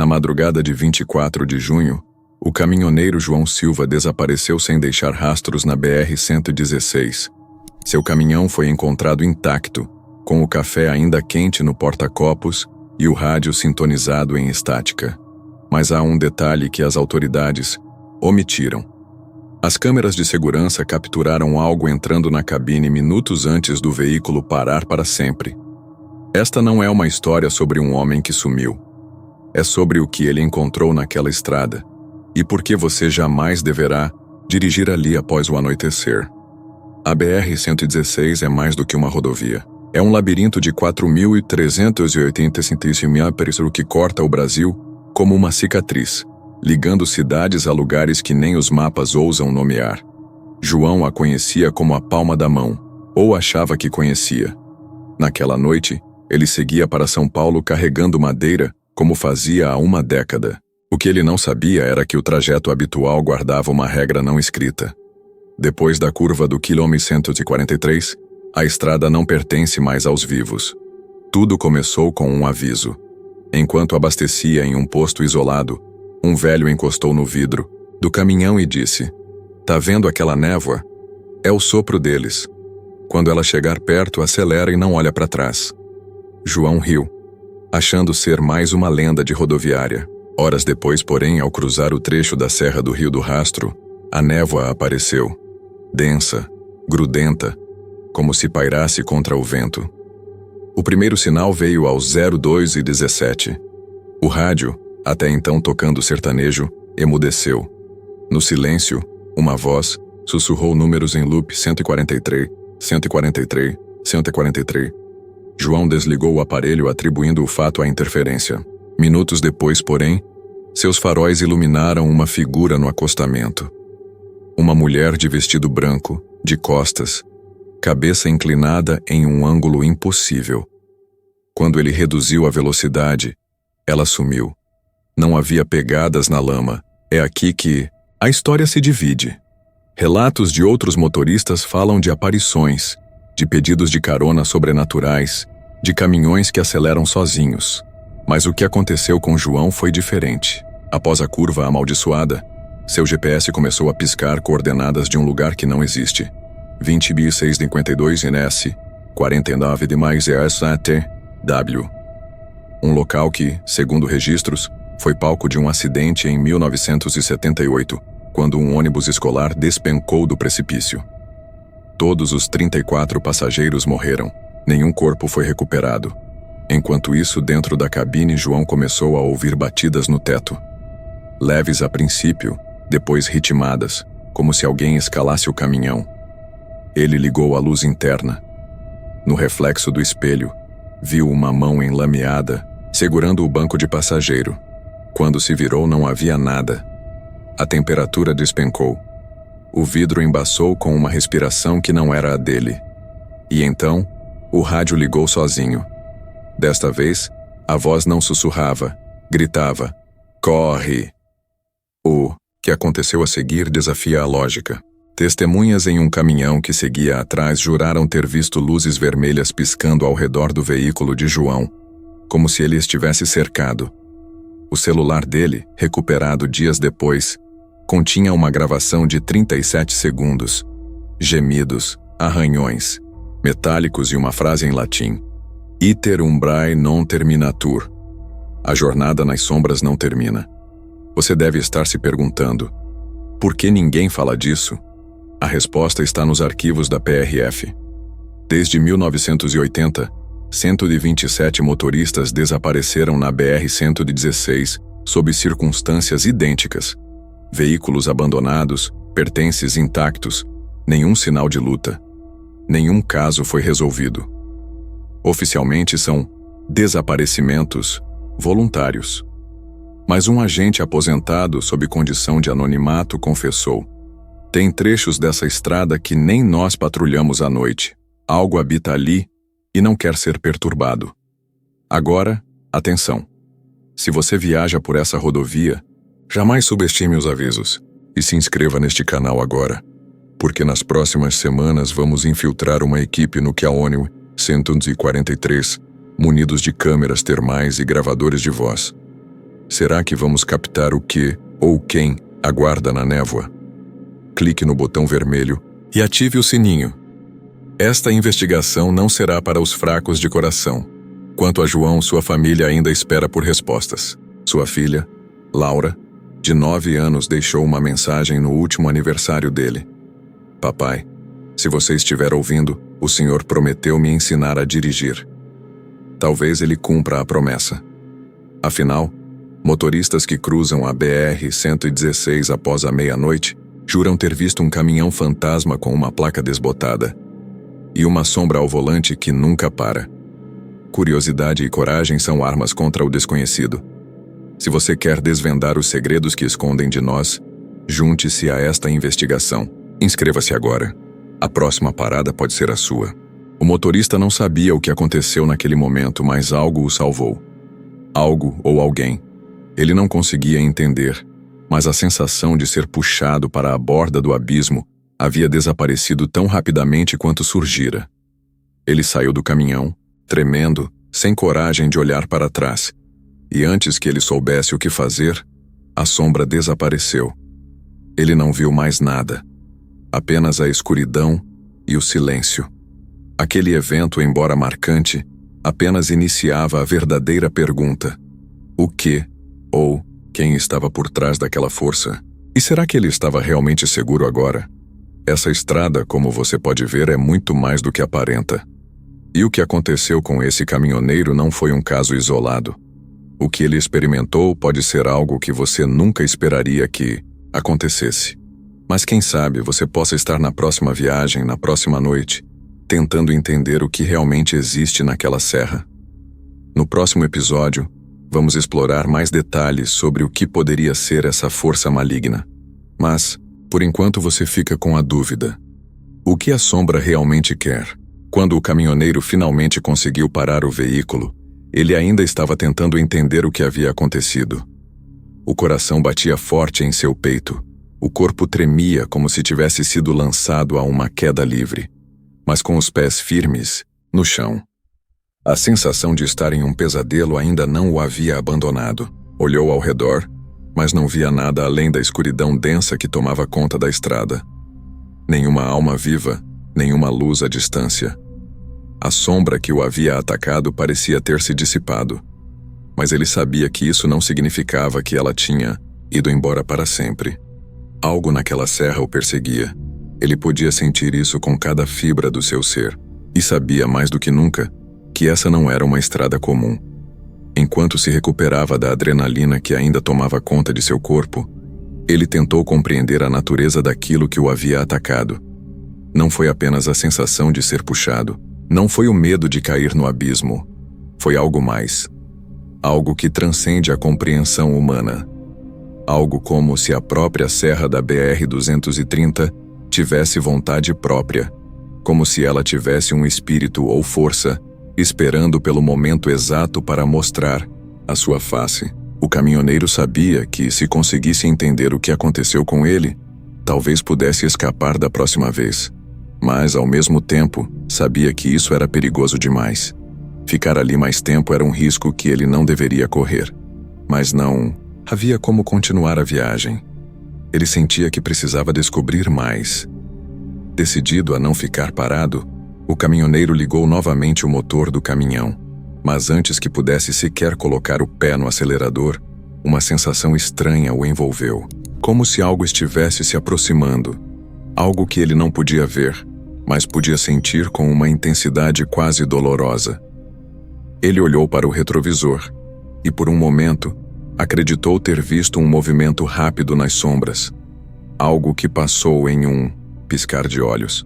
madrugada de 24 de junho, o caminhoneiro João Silva desapareceu sem deixar rastros na BR-116. Seu caminhão foi encontrado intacto, com o café ainda quente no porta-copos e o rádio sintonizado em estática. Mas há um detalhe que as autoridades omitiram. As câmeras de segurança capturaram algo entrando na cabine minutos antes do veículo parar para sempre. Esta não é uma história sobre um homem que sumiu. É sobre o que ele encontrou naquela estrada e por que você jamais deverá dirigir ali após o anoitecer. A BR-116 é mais do que uma rodovia. É um labirinto de 4.385 km que corta o Brasil como uma cicatriz, ligando cidades a lugares que nem os mapas ousam nomear. João a conhecia como a palma da mão, ou achava que conhecia. Naquela noite, ele seguia para São Paulo carregando madeira como fazia há uma década. O que ele não sabia era que o trajeto habitual guardava uma regra não escrita. Depois da curva do quilômetro 143, a estrada não pertence mais aos vivos. Tudo começou com um aviso. Enquanto abastecia em um posto isolado, um velho encostou no vidro do caminhão e disse: "Tá vendo aquela névoa? É o sopro deles. Quando ela chegar perto, acelera e não olha para trás." João riu, achando ser mais uma lenda de rodoviária. Horas depois, porém, ao cruzar o trecho da Serra do Rio do Rastro, a névoa apareceu, densa, grudenta, como se pairasse contra o vento. O primeiro sinal veio aos 02:17. O rádio, até então tocando sertanejo, emudeceu. No silêncio, uma voz sussurrou números em loop: 143, 143, 143. João desligou o aparelho atribuindo o fato à interferência. Minutos depois, porém, seus faróis iluminaram uma figura no acostamento. Uma mulher de vestido branco, de costas, cabeça inclinada em um ângulo impossível. Quando ele reduziu a velocidade, ela sumiu. Não havia pegadas na lama. É aqui que a história se divide. Relatos de outros motoristas falam de aparições, de pedidos de carona sobrenaturais, de caminhões que aceleram sozinhos. Mas o que aconteceu com João foi diferente. Após a curva amaldiçoada, seu GPS começou a piscar coordenadas de um lugar que não existe. 20.652 NS, 49 de mais W. Um local que, segundo registros, foi palco de um acidente em 1978, quando um ônibus escolar despencou do precipício. Todos os 34 passageiros morreram. Nenhum corpo foi recuperado. Enquanto isso, dentro da cabine, João começou a ouvir batidas no teto. Leves a princípio, depois ritmadas, como se alguém escalasse o caminhão. Ele ligou a luz interna. No reflexo do espelho, viu uma mão enlameada, segurando o banco de passageiro. Quando se virou, não havia nada. A temperatura despencou. O vidro embaçou com uma respiração que não era a dele. E então, o rádio ligou sozinho. Desta vez, a voz não sussurrava, gritava: "Corre!" O que aconteceu a seguir desafia a lógica. Testemunhas em um caminhão que seguia atrás juraram ter visto luzes vermelhas piscando ao redor do veículo de João, como se ele estivesse cercado. O celular dele, recuperado dias depois, continha uma gravação de 37 segundos. Gemidos, arranhões, metálicos e uma frase em latim: "Iter umbrae non terminatur." A jornada nas sombras não termina. Você deve estar se perguntando: por que ninguém fala disso? A resposta está nos arquivos da PRF. Desde 1980, 127 motoristas desapareceram na BR-116 sob circunstâncias idênticas. Veículos abandonados, pertences intactos, nenhum sinal de luta. Nenhum caso foi resolvido. Oficialmente são desaparecimentos voluntários. Mas um agente aposentado sob condição de anonimato confessou: tem trechos dessa estrada que nem nós patrulhamos à noite. Algo habita ali e não quer ser perturbado. Agora, atenção. Se você viaja por essa rodovia, jamais subestime os avisos e se inscreva neste canal agora, porque nas próximas semanas vamos infiltrar uma equipe no Quilômetro 143, munidos de câmeras termais e gravadores de voz. Será que vamos captar o que ou quem aguarda na névoa? Clique no botão vermelho e ative o sininho. Esta investigação não será para os fracos de coração. Quanto a João, sua família ainda espera por respostas. Sua filha, Laura, de 9 anos, deixou uma mensagem no último aniversário dele. Papai, se você estiver ouvindo, o Senhor prometeu me ensinar a dirigir. Talvez ele cumpra a promessa. Afinal, motoristas que cruzam a BR-116 após a meia-noite juram ter visto um caminhão fantasma com uma placa desbotada e uma sombra ao volante que nunca para. Curiosidade e coragem são armas contra o desconhecido. Se você quer desvendar os segredos que escondem de nós, junte-se a esta investigação. Inscreva-se agora. A próxima parada pode ser a sua. O motorista não sabia o que aconteceu naquele momento, mas algo o salvou. Algo ou alguém. Ele não conseguia entender, mas a sensação de ser puxado para a borda do abismo havia desaparecido tão rapidamente quanto surgira. Ele saiu do caminhão, tremendo, sem coragem de olhar para trás, e antes que ele soubesse o que fazer, a sombra desapareceu. Ele não viu mais nada, apenas a escuridão e o silêncio. Aquele evento, embora marcante, apenas iniciava a verdadeira pergunta: o que ou quem estava por trás daquela força? E será que ele estava realmente seguro agora? Essa estrada, como você pode ver, é muito mais do que aparenta. E o que aconteceu com esse caminhoneiro não foi um caso isolado. O que ele experimentou pode ser algo que você nunca esperaria que acontecesse. Mas quem sabe você possa estar na próxima viagem, na próxima noite, tentando entender o que realmente existe naquela serra. No próximo episódio, vamos explorar mais detalhes sobre o que poderia ser essa força maligna. Mas, por enquanto, você fica com a dúvida. O que a sombra realmente quer? Quando o caminhoneiro finalmente conseguiu parar o veículo, ele ainda estava tentando entender o que havia acontecido. O coração batia forte em seu peito. O corpo tremia como se tivesse sido lançado a uma queda livre, mas com os pés firmes no chão. A sensação de estar em um pesadelo ainda não o havia abandonado. Olhou ao redor, mas não via nada além da escuridão densa que tomava conta da estrada. Nenhuma alma viva, nenhuma luz à distância. A sombra que o havia atacado parecia ter se dissipado, mas ele sabia que isso não significava que ela tinha ido embora para sempre. Algo naquela serra o perseguia. Ele podia sentir isso com cada fibra do seu ser, e sabia mais do que nunca que essa não era uma estrada comum. Enquanto se recuperava da adrenalina que ainda tomava conta de seu corpo, ele tentou compreender a natureza daquilo que o havia atacado. Não foi apenas a sensação de ser puxado, não foi o medo de cair no abismo, foi algo mais. Algo que transcende a compreensão humana. Algo como se a própria serra da BR-230 tivesse vontade própria, como se ela tivesse um espírito ou força, esperando pelo momento exato para mostrar a sua face. O caminhoneiro sabia que, se conseguisse entender o que aconteceu com ele, talvez pudesse escapar da próxima vez. Mas, ao mesmo tempo, sabia que isso era perigoso demais. Ficar ali mais tempo era um risco que ele não deveria correr. Mas não havia como continuar a viagem. Ele sentia que precisava descobrir mais. Decidido a não ficar parado, o caminhoneiro ligou novamente o motor do caminhão. Mas antes que pudesse sequer colocar o pé no acelerador, uma sensação estranha o envolveu. Como se algo estivesse se aproximando. Algo que ele não podia ver, mas podia sentir com uma intensidade quase dolorosa. Ele olhou para o retrovisor e, por um momento, acreditou ter visto um movimento rápido nas sombras. Algo que passou em um piscar de olhos.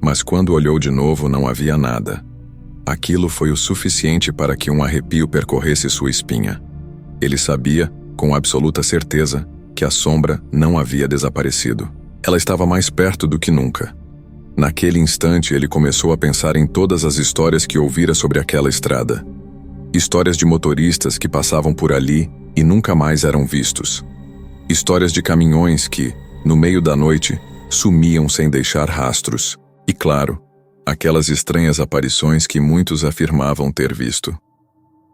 Mas quando olhou de novo, não havia nada. Aquilo foi o suficiente para que um arrepio percorresse sua espinha. Ele sabia, com absoluta certeza, que a sombra não havia desaparecido. Ela estava mais perto do que nunca. Naquele instante, ele começou a pensar em todas as histórias que ouvira sobre aquela estrada. Histórias de motoristas que passavam por ali e nunca mais eram vistos. Histórias de caminhões que, no meio da noite, sumiam sem deixar rastros. E, claro, aquelas estranhas aparições que muitos afirmavam ter visto.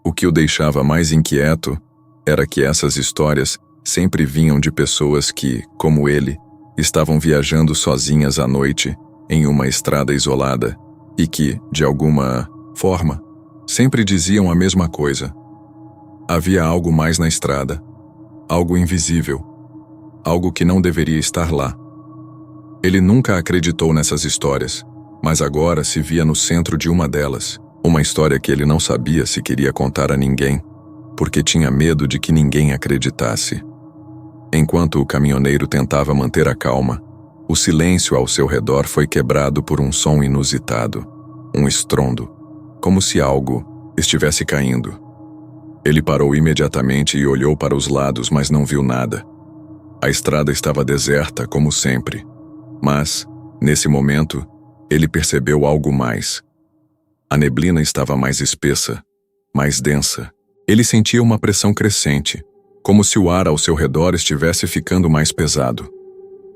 O que o deixava mais inquieto era que essas histórias sempre vinham de pessoas que, como ele, estavam viajando sozinhas à noite em uma estrada isolada e que, de alguma forma, sempre diziam a mesma coisa. Havia algo mais na estrada, algo invisível, algo que não deveria estar lá. Ele nunca acreditou nessas histórias, mas agora se via no centro de uma delas, uma história que ele não sabia se queria contar a ninguém, porque tinha medo de que ninguém acreditasse. Enquanto o caminhoneiro tentava manter a calma, o silêncio ao seu redor foi quebrado por um som inusitado, um estrondo, como se algo estivesse caindo. Ele parou imediatamente e olhou para os lados, mas não viu nada. A estrada estava deserta, como sempre. Mas, nesse momento, ele percebeu algo mais. A neblina estava mais espessa, mais densa. Ele sentia uma pressão crescente, como se o ar ao seu redor estivesse ficando mais pesado.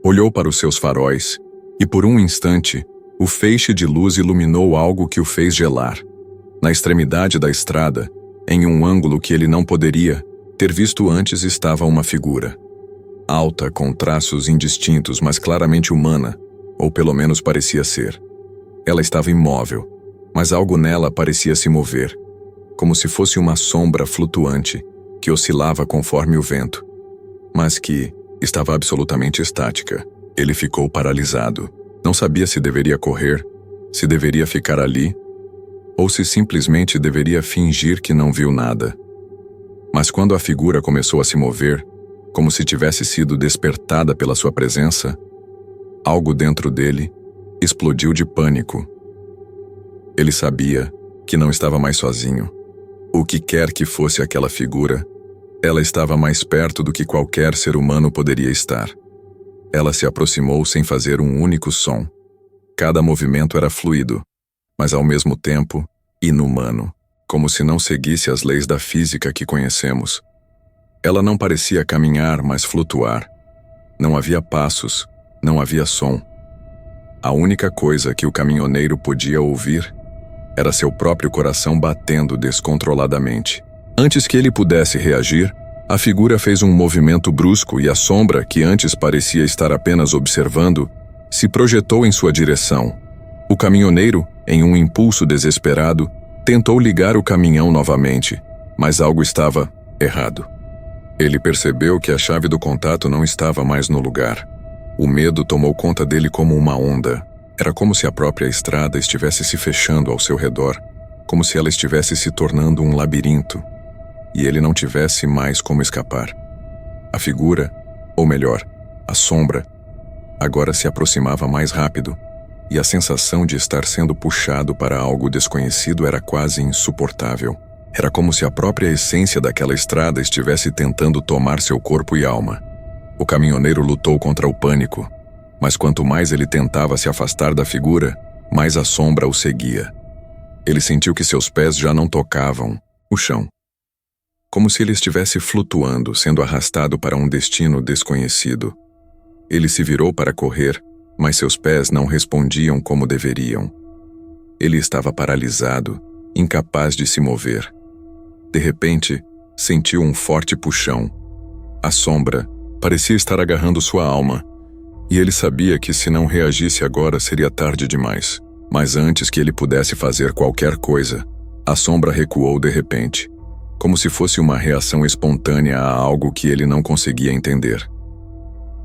Olhou para os seus faróis, e por um instante, o feixe de luz iluminou algo que o fez gelar. Na extremidade da estrada, em um ângulo que ele não poderia ter visto antes, estava uma figura. Alta, com traços indistintos, mas claramente humana, ou pelo menos parecia ser. Ela estava imóvel, mas algo nela parecia se mover, como se fosse uma sombra flutuante que oscilava conforme o vento, mas que estava absolutamente estática. Ele ficou paralisado. Não sabia se deveria correr, se deveria ficar ali, ou se simplesmente deveria fingir que não viu nada. Mas quando a figura começou a se mover, como se tivesse sido despertada pela sua presença, algo dentro dele explodiu de pânico. Ele sabia que não estava mais sozinho. O que quer que fosse aquela figura, ela estava mais perto do que qualquer ser humano poderia estar. Ela se aproximou sem fazer um único som. Cada movimento era fluido, mas ao mesmo tempo inumano, como se não seguisse as leis da física que conhecemos. Ela não parecia caminhar, mas flutuar. Não havia passos, não havia som. A única coisa que o caminhoneiro podia ouvir era seu próprio coração batendo descontroladamente. Antes que ele pudesse reagir, a figura fez um movimento brusco e a sombra, que antes parecia estar apenas observando, se projetou em sua direção. O caminhoneiro, em um impulso desesperado, tentou ligar o caminhão novamente, mas algo estava errado. Ele percebeu que a chave do contato não estava mais no lugar. O medo tomou conta dele como uma onda. Era como se a própria estrada estivesse se fechando ao seu redor, como se ela estivesse se tornando um labirinto, e ele não tivesse mais como escapar. A figura, ou melhor, a sombra, agora se aproximava mais rápido, e a sensação de estar sendo puxado para algo desconhecido era quase insuportável. Era como se a própria essência daquela estrada estivesse tentando tomar seu corpo e alma. O caminhoneiro lutou contra o pânico, mas quanto mais ele tentava se afastar da figura, mais a sombra o seguia. Ele sentiu que seus pés já não tocavam o chão. Como se ele estivesse flutuando, sendo arrastado para um destino desconhecido. Ele se virou para correr, mas seus pés não respondiam como deveriam. Ele estava paralisado, incapaz de se mover. De repente, sentiu um forte puxão. A sombra parecia estar agarrando sua alma, e ele sabia que se não reagisse agora seria tarde demais. Mas antes que ele pudesse fazer qualquer coisa, a sombra recuou de repente, como se fosse uma reação espontânea a algo que ele não conseguia entender.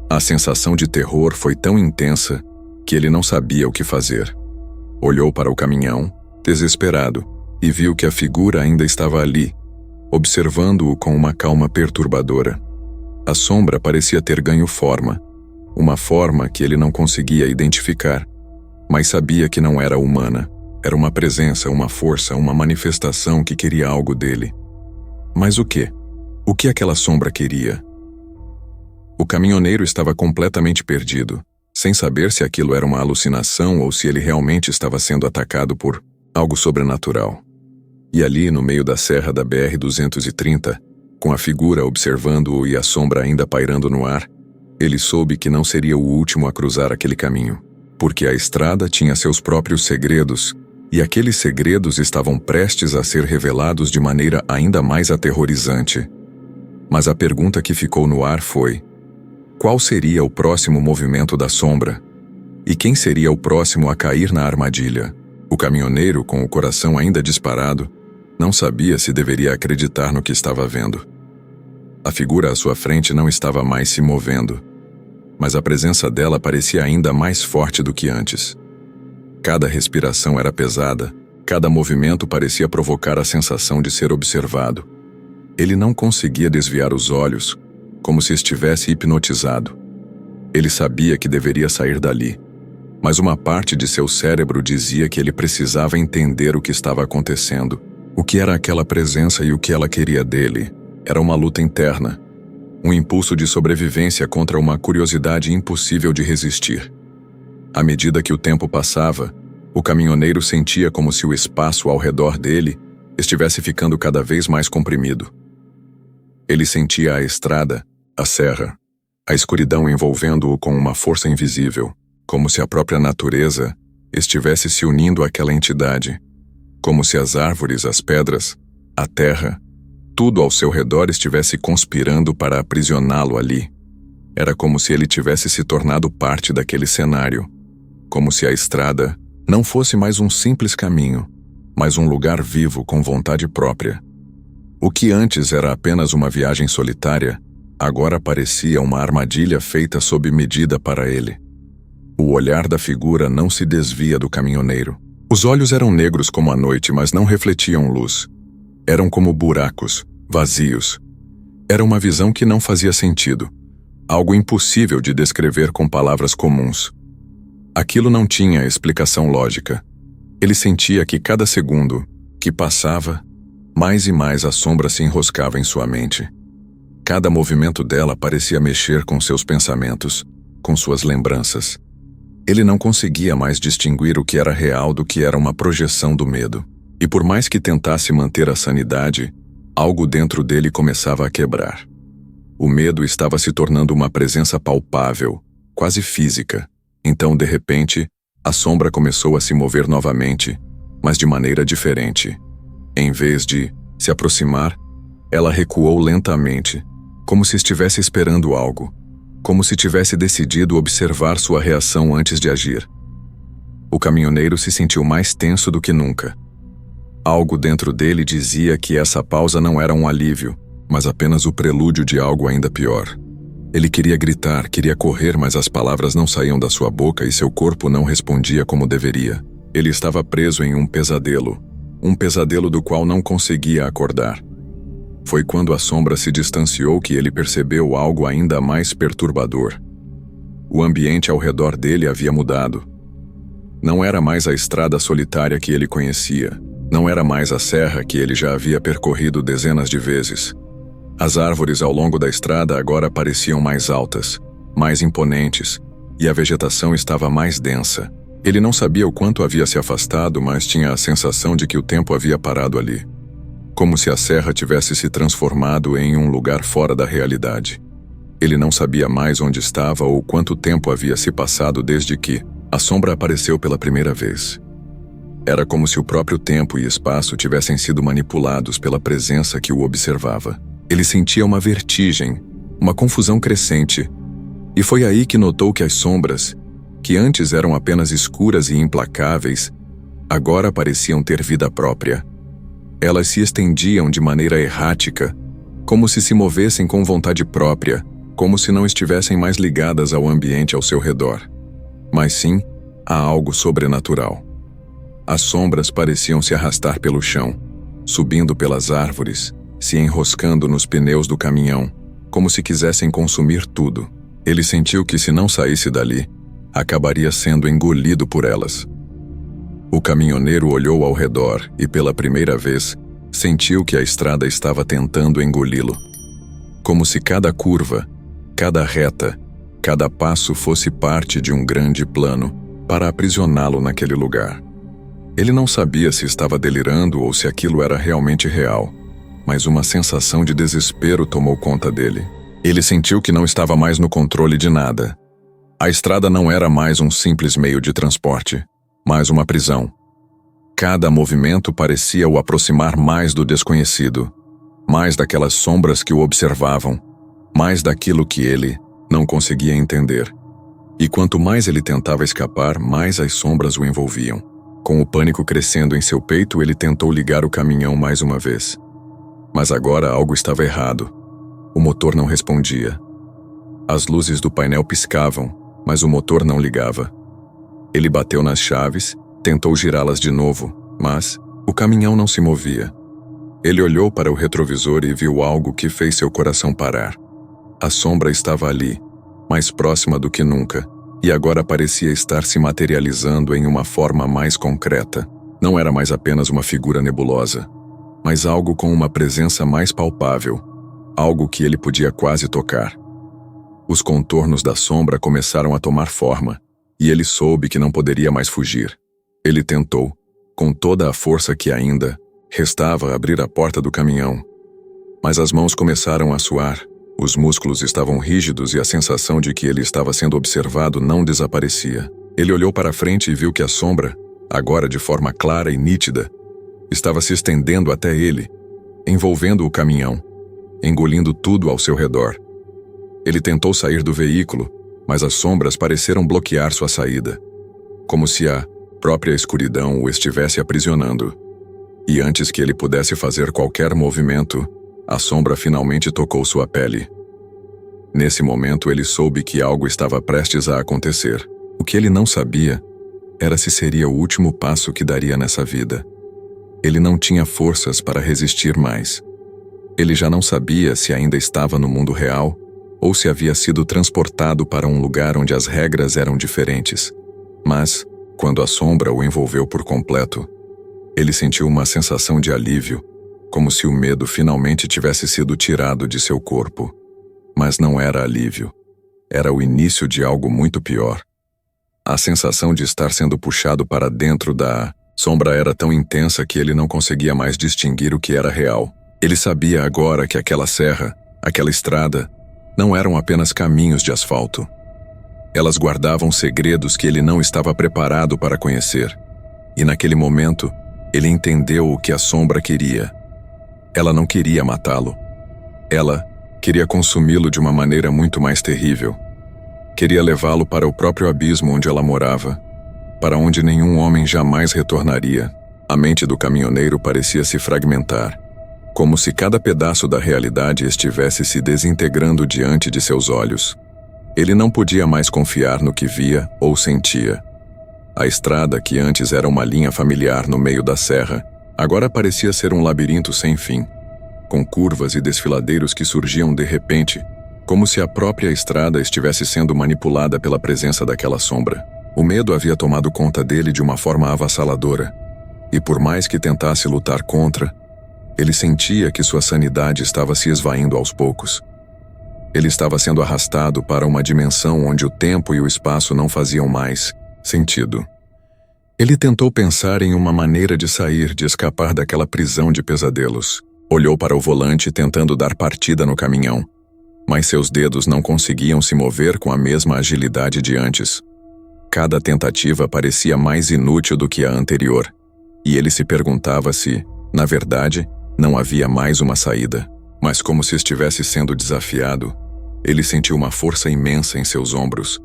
A sensação de terror foi tão intensa que ele não sabia o que fazer. Olhou para o caminhão, desesperado, e viu que a figura ainda estava ali, observando-o com uma calma perturbadora. A sombra parecia ter ganho forma, uma forma que ele não conseguia identificar, mas sabia que não era humana. Era uma presença, uma força, uma manifestação que queria algo dele. Mas o quê? O que aquela sombra queria? O caminhoneiro estava completamente perdido, sem saber se aquilo era uma alucinação ou se ele realmente estava sendo atacado por algo sobrenatural. E ali, no meio da serra da BR-230, com a figura observando-o e a sombra ainda pairando no ar, ele soube que não seria o último a cruzar aquele caminho, porque a estrada tinha seus próprios segredos, e aqueles segredos estavam prestes a ser revelados de maneira ainda mais aterrorizante. Mas a pergunta que ficou no ar foi: qual seria o próximo movimento da sombra? E quem seria o próximo a cair na armadilha? O caminhoneiro, com o coração ainda disparado, não sabia se deveria acreditar no que estava vendo. A figura à sua frente não estava mais se movendo, mas a presença dela parecia ainda mais forte do que antes. Cada respiração era pesada, cada movimento parecia provocar a sensação de ser observado. Ele não conseguia desviar os olhos, como se estivesse hipnotizado. Ele sabia que deveria sair dali, mas uma parte de seu cérebro dizia que ele precisava entender o que estava acontecendo. O que era aquela presença e o que ela queria dele? Era uma luta interna, um impulso de sobrevivência contra uma curiosidade impossível de resistir. À medida que o tempo passava, o caminhoneiro sentia como se o espaço ao redor dele estivesse ficando cada vez mais comprimido. Ele sentia a estrada, a serra, a escuridão envolvendo-o com uma força invisível, como se a própria natureza estivesse se unindo àquela entidade, como se as árvores, as pedras, a terra, tudo ao seu redor estivesse conspirando para aprisioná-lo ali. Era como se ele tivesse se tornado parte daquele cenário, como se a estrada não fosse mais um simples caminho, mas um lugar vivo com vontade própria. O que antes era apenas uma viagem solitária, agora parecia uma armadilha feita sob medida para ele. O olhar da figura não se desvia do caminhoneiro. Os olhos eram negros como a noite, mas não refletiam luz. Eram como buracos, vazios. Era uma visão que não fazia sentido, algo impossível de descrever com palavras comuns. Aquilo não tinha explicação lógica. Ele sentia que cada segundo que passava, mais e mais a sombra se enroscava em sua mente. Cada movimento dela parecia mexer com seus pensamentos, com suas lembranças. Ele não conseguia mais distinguir o que era real do que era uma projeção do medo. E por mais que tentasse manter a sanidade, algo dentro dele começava a quebrar. O medo estava se tornando uma presença palpável, quase física. Então, de repente, a sombra começou a se mover novamente, mas de maneira diferente. Em vez de se aproximar, ela recuou lentamente, como se estivesse esperando algo, como se tivesse decidido observar sua reação antes de agir. O caminhoneiro se sentiu mais tenso do que nunca. Algo dentro dele dizia que essa pausa não era um alívio, mas apenas o prelúdio de algo ainda pior. Ele queria gritar, queria correr, mas as palavras não saíam da sua boca e seu corpo não respondia como deveria. Ele estava preso em um pesadelo do qual não conseguia acordar. Foi quando a sombra se distanciou que ele percebeu algo ainda mais perturbador. O ambiente ao redor dele havia mudado. Não era mais a estrada solitária que ele conhecia. Não era mais a serra que ele já havia percorrido dezenas de vezes. As árvores ao longo da estrada agora pareciam mais altas, mais imponentes, e a vegetação estava mais densa. Ele não sabia o quanto havia se afastado, mas tinha a sensação de que o tempo havia parado ali. Como se a serra tivesse se transformado em um lugar fora da realidade. Ele não sabia mais onde estava ou quanto tempo havia se passado desde que a sombra apareceu pela primeira vez. Era como se o próprio tempo e espaço tivessem sido manipulados pela presença que o observava. Ele sentia uma vertigem, uma confusão crescente, e foi aí que notou que as sombras, que antes eram apenas escuras e implacáveis, agora pareciam ter vida própria. Elas se estendiam de maneira errática, como se movessem com vontade própria, como se não estivessem mais ligadas ao ambiente ao seu redor. Mas sim, a algo sobrenatural. As sombras pareciam se arrastar pelo chão, subindo pelas árvores, se enroscando nos pneus do caminhão, como se quisessem consumir tudo. Ele sentiu que se não saísse dali, acabaria sendo engolido por elas. O caminhoneiro olhou ao redor e, pela primeira vez, sentiu que a estrada estava tentando engoli-lo. Como se cada curva, cada reta, cada passo fosse parte de um grande plano para aprisioná-lo naquele lugar. Ele não sabia se estava delirando ou se aquilo era realmente real, mas uma sensação de desespero tomou conta dele. Ele sentiu que não estava mais no controle de nada. A estrada não era mais um simples meio de transporte, mas uma prisão. Cada movimento parecia o aproximar mais do desconhecido. mais daquelas sombras que o observavam, mais daquilo que ele não conseguia entender. E quanto mais ele tentava escapar, mais as sombras o envolviam. Com o pânico crescendo em seu peito, ele tentou ligar o caminhão mais uma vez. Mas agora algo estava errado. O motor não respondia. As luzes do painel piscavam, mas o motor não ligava. Ele bateu nas chaves, tentou girá-las de novo, mas o caminhão não se movia. Ele olhou para o retrovisor e viu algo que fez seu coração parar. A sombra estava ali, mais próxima do que nunca, e agora parecia estar se materializando em uma forma mais concreta. Não era mais apenas uma figura nebulosa, mas algo com uma presença mais palpável, algo que ele podia quase tocar. Os contornos da sombra começaram a tomar forma, e ele soube que não poderia mais fugir. Ele tentou, com toda a força que ainda restava, abrir a porta do caminhão. Mas as mãos começaram a suar, os músculos estavam rígidos e a sensação de que ele estava sendo observado não desaparecia. Ele olhou para frente e viu que a sombra, agora de forma clara e nítida, estava se estendendo até ele, envolvendo o caminhão, engolindo tudo ao seu redor. Ele tentou sair do veículo, mas as sombras pareceram bloquear sua saída, como se a própria escuridão o estivesse aprisionando. E antes que ele pudesse fazer qualquer movimento, a sombra finalmente tocou sua pele. Nesse momento ele soube que algo estava prestes a acontecer. O que ele não sabia era se seria o último passo que daria nessa vida. Ele não tinha forças para resistir mais. Ele já não sabia se ainda estava no mundo real ou se havia sido transportado para um lugar onde as regras eram diferentes. Mas, quando a sombra o envolveu por completo, ele sentiu uma sensação de alívio, como se o medo finalmente tivesse sido tirado de seu corpo. Mas não era alívio. Era o início de algo muito pior. A sensação de estar sendo puxado para dentro da sombra era tão intensa que ele não conseguia mais distinguir o que era real. Ele sabia agora que aquela serra, aquela estrada, não eram apenas caminhos de asfalto. Elas guardavam segredos que ele não estava preparado para conhecer. E naquele momento, ele entendeu o que a sombra queria. Ela não queria matá-lo. Ela queria consumi-lo de uma maneira muito mais terrível. Queria levá-lo para o próprio abismo onde ela morava, para onde nenhum homem jamais retornaria. A mente do caminhoneiro parecia se fragmentar, como se cada pedaço da realidade estivesse se desintegrando diante de seus olhos. Ele não podia mais confiar no que via ou sentia. A estrada, que antes era uma linha familiar no meio da serra, agora parecia ser um labirinto sem fim, com curvas e desfiladeiros que surgiam de repente, como se a própria estrada estivesse sendo manipulada pela presença daquela sombra. O medo havia tomado conta dele de uma forma avassaladora, e por mais que tentasse lutar contra, ele sentia que sua sanidade estava se esvaindo aos poucos. Ele estava sendo arrastado para uma dimensão onde o tempo e o espaço não faziam mais sentido. Ele tentou pensar em uma maneira de sair, de escapar daquela prisão de pesadelos. Olhou para o volante tentando dar partida no caminhão, mas seus dedos não conseguiam se mover com a mesma agilidade de antes. Cada tentativa parecia mais inútil do que a anterior, e ele se perguntava se, na verdade, não havia mais uma saída. Mas como se estivesse sendo desafiado, ele sentiu uma força imensa em seus ombros,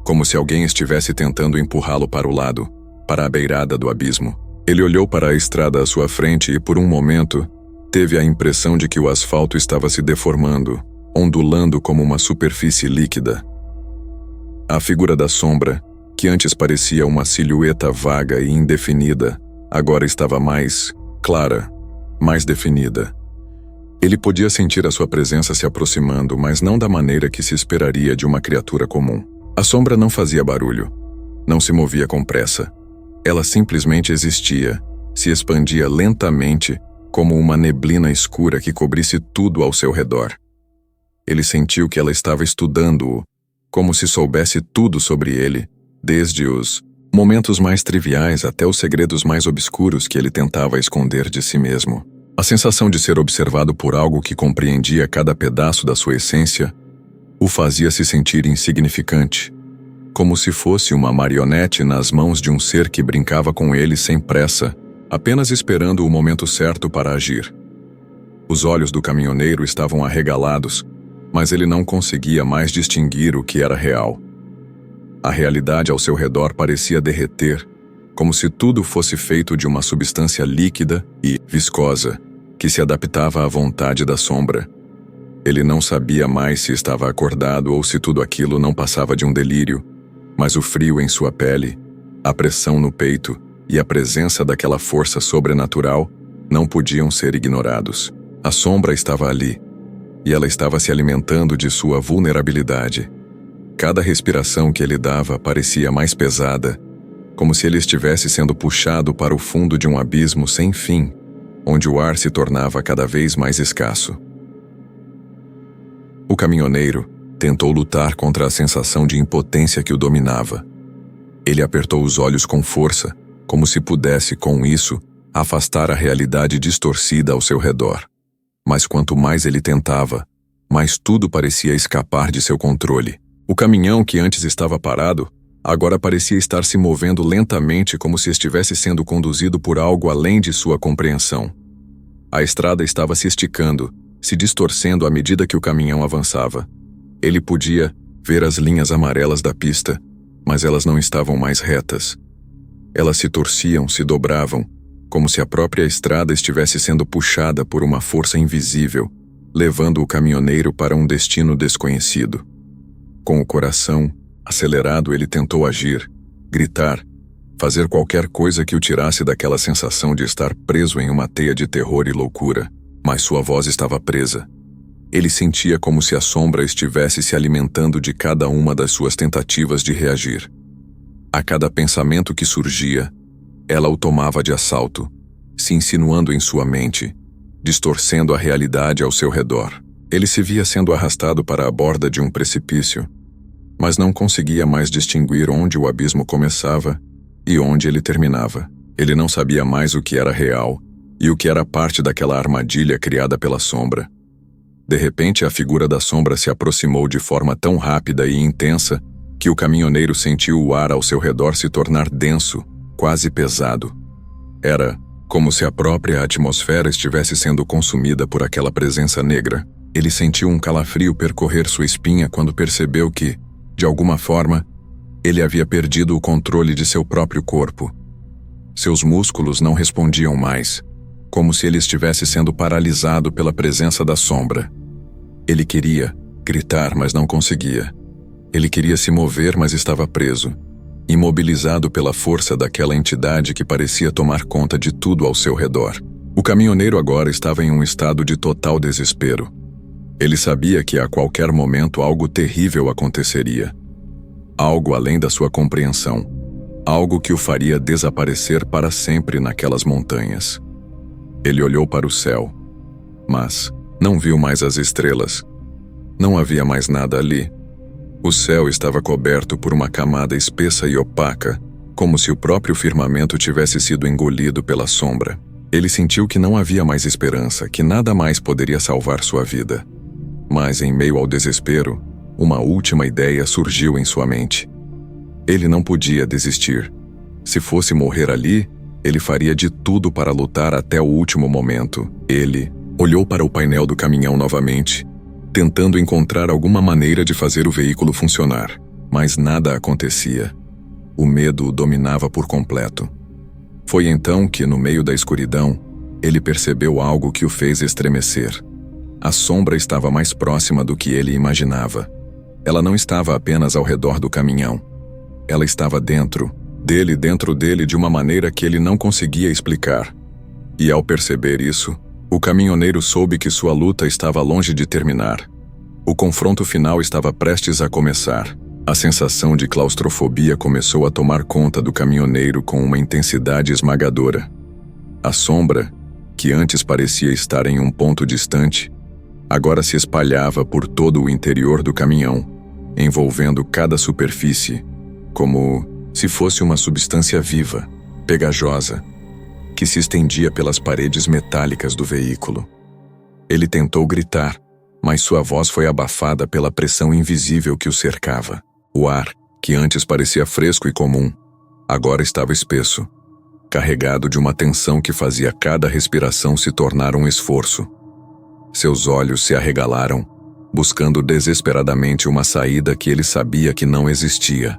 como se alguém estivesse tentando empurrá-lo para o lado, para a beirada do abismo. Ele olhou para a estrada à sua frente e, por um momento, teve a impressão de que o asfalto estava se deformando, ondulando como uma superfície líquida. A figura da sombra, que antes parecia uma silhueta vaga e indefinida, agora estava mais clara, mais definida. Ele podia sentir a sua presença se aproximando, mas não da maneira que se esperaria de uma criatura comum. A sombra não fazia barulho, não se movia com pressa. Ela simplesmente existia, se expandia lentamente, como uma neblina escura que cobrisse tudo ao seu redor. Ele sentiu que ela estava estudando-o, como se soubesse tudo sobre ele, desde os momentos mais triviais até os segredos mais obscuros que ele tentava esconder de si mesmo. A sensação de ser observado por algo que compreendia cada pedaço da sua essência o fazia se sentir insignificante, como se fosse uma marionete nas mãos de um ser que brincava com ele sem pressa, apenas esperando o momento certo para agir. Os olhos do caminhoneiro estavam arregalados, mas ele não conseguia mais distinguir o que era real. A realidade ao seu redor parecia derreter, como se tudo fosse feito de uma substância líquida e viscosa, que se adaptava à vontade da sombra. Ele não sabia mais se estava acordado ou se tudo aquilo não passava de um delírio, mas o frio em sua pele, a pressão no peito e a presença daquela força sobrenatural não podiam ser ignorados. A sombra estava ali, e ela estava se alimentando de sua vulnerabilidade. Cada respiração que ele dava parecia mais pesada, como se ele estivesse sendo puxado para o fundo de um abismo sem fim, onde o ar se tornava cada vez mais escasso. O caminhoneiro tentou lutar contra a sensação de impotência que o dominava. Ele apertou os olhos com força, como se pudesse, com isso, afastar a realidade distorcida ao seu redor. Mas quanto mais ele tentava, mais tudo parecia escapar de seu controle. O caminhão que antes estava parado, agora parecia estar se movendo lentamente como se estivesse sendo conduzido por algo além de sua compreensão. A estrada estava se esticando, se distorcendo à medida que o caminhão avançava. Ele podia ver as linhas amarelas da pista, mas elas não estavam mais retas. Elas se torciam, se dobravam, como se a própria estrada estivesse sendo puxada por uma força invisível, levando o caminhoneiro para um destino desconhecido. Com o coração acelerado, ele tentou agir, gritar, fazer qualquer coisa que o tirasse daquela sensação de estar preso em uma teia de terror e loucura, mas sua voz estava presa. Ele sentia como se a sombra estivesse se alimentando de cada uma das suas tentativas de reagir. A cada pensamento que surgia, ela o tomava de assalto, se insinuando em sua mente, distorcendo a realidade ao seu redor. Ele se via sendo arrastado para a borda de um precipício, mas não conseguia mais distinguir onde o abismo começava e onde ele terminava. Ele não sabia mais o que era real e o que era parte daquela armadilha criada pela sombra. De repente, a figura da sombra se aproximou de forma tão rápida e intensa que o caminhoneiro sentiu o ar ao seu redor se tornar denso, quase pesado. Era como se a própria atmosfera estivesse sendo consumida por aquela presença negra. Ele sentiu um calafrio percorrer sua espinha quando percebeu que, de alguma forma, ele havia perdido o controle de seu próprio corpo. Seus músculos não respondiam mais, como se ele estivesse sendo paralisado pela presença da sombra. Ele queria gritar, mas não conseguia. Ele queria se mover, mas estava preso, imobilizado pela força daquela entidade que parecia tomar conta de tudo ao seu redor. O caminhoneiro agora estava em um estado de total desespero. Ele sabia que a qualquer momento algo terrível aconteceria. Algo além da sua compreensão. Algo que o faria desaparecer para sempre naquelas montanhas. Ele olhou para o céu, mas não viu mais as estrelas. Não havia mais nada ali. O céu estava coberto por uma camada espessa e opaca, como se o próprio firmamento tivesse sido engolido pela sombra. Ele sentiu que não havia mais esperança, que nada mais poderia salvar sua vida. Mas, em meio ao desespero, uma última ideia surgiu em sua mente. Ele não podia desistir. Se fosse morrer ali, ele faria de tudo para lutar até o último momento. Ele olhou para o painel do caminhão novamente, tentando encontrar alguma maneira de fazer o veículo funcionar, mas nada acontecia. O medo o dominava por completo. Foi então que, no meio da escuridão, ele percebeu algo que o fez estremecer. A sombra estava mais próxima do que ele imaginava. Ela não estava apenas ao redor do caminhão. Ela estava dentro dele de uma maneira que ele não conseguia explicar. E ao perceber isso, o caminhoneiro soube que sua luta estava longe de terminar. O confronto final estava prestes a começar. A sensação de claustrofobia começou a tomar conta do caminhoneiro com uma intensidade esmagadora. A sombra, que antes parecia estar em um ponto distante, agora se espalhava por todo o interior do caminhão, envolvendo cada superfície, como se fosse uma substância viva, pegajosa, que se estendia pelas paredes metálicas do veículo. Ele tentou gritar, mas sua voz foi abafada pela pressão invisível que o cercava. O ar, que antes parecia fresco e comum, agora estava espesso, carregado de uma tensão que fazia cada respiração se tornar um esforço. Seus olhos se arregalaram, buscando desesperadamente uma saída que ele sabia que não existia.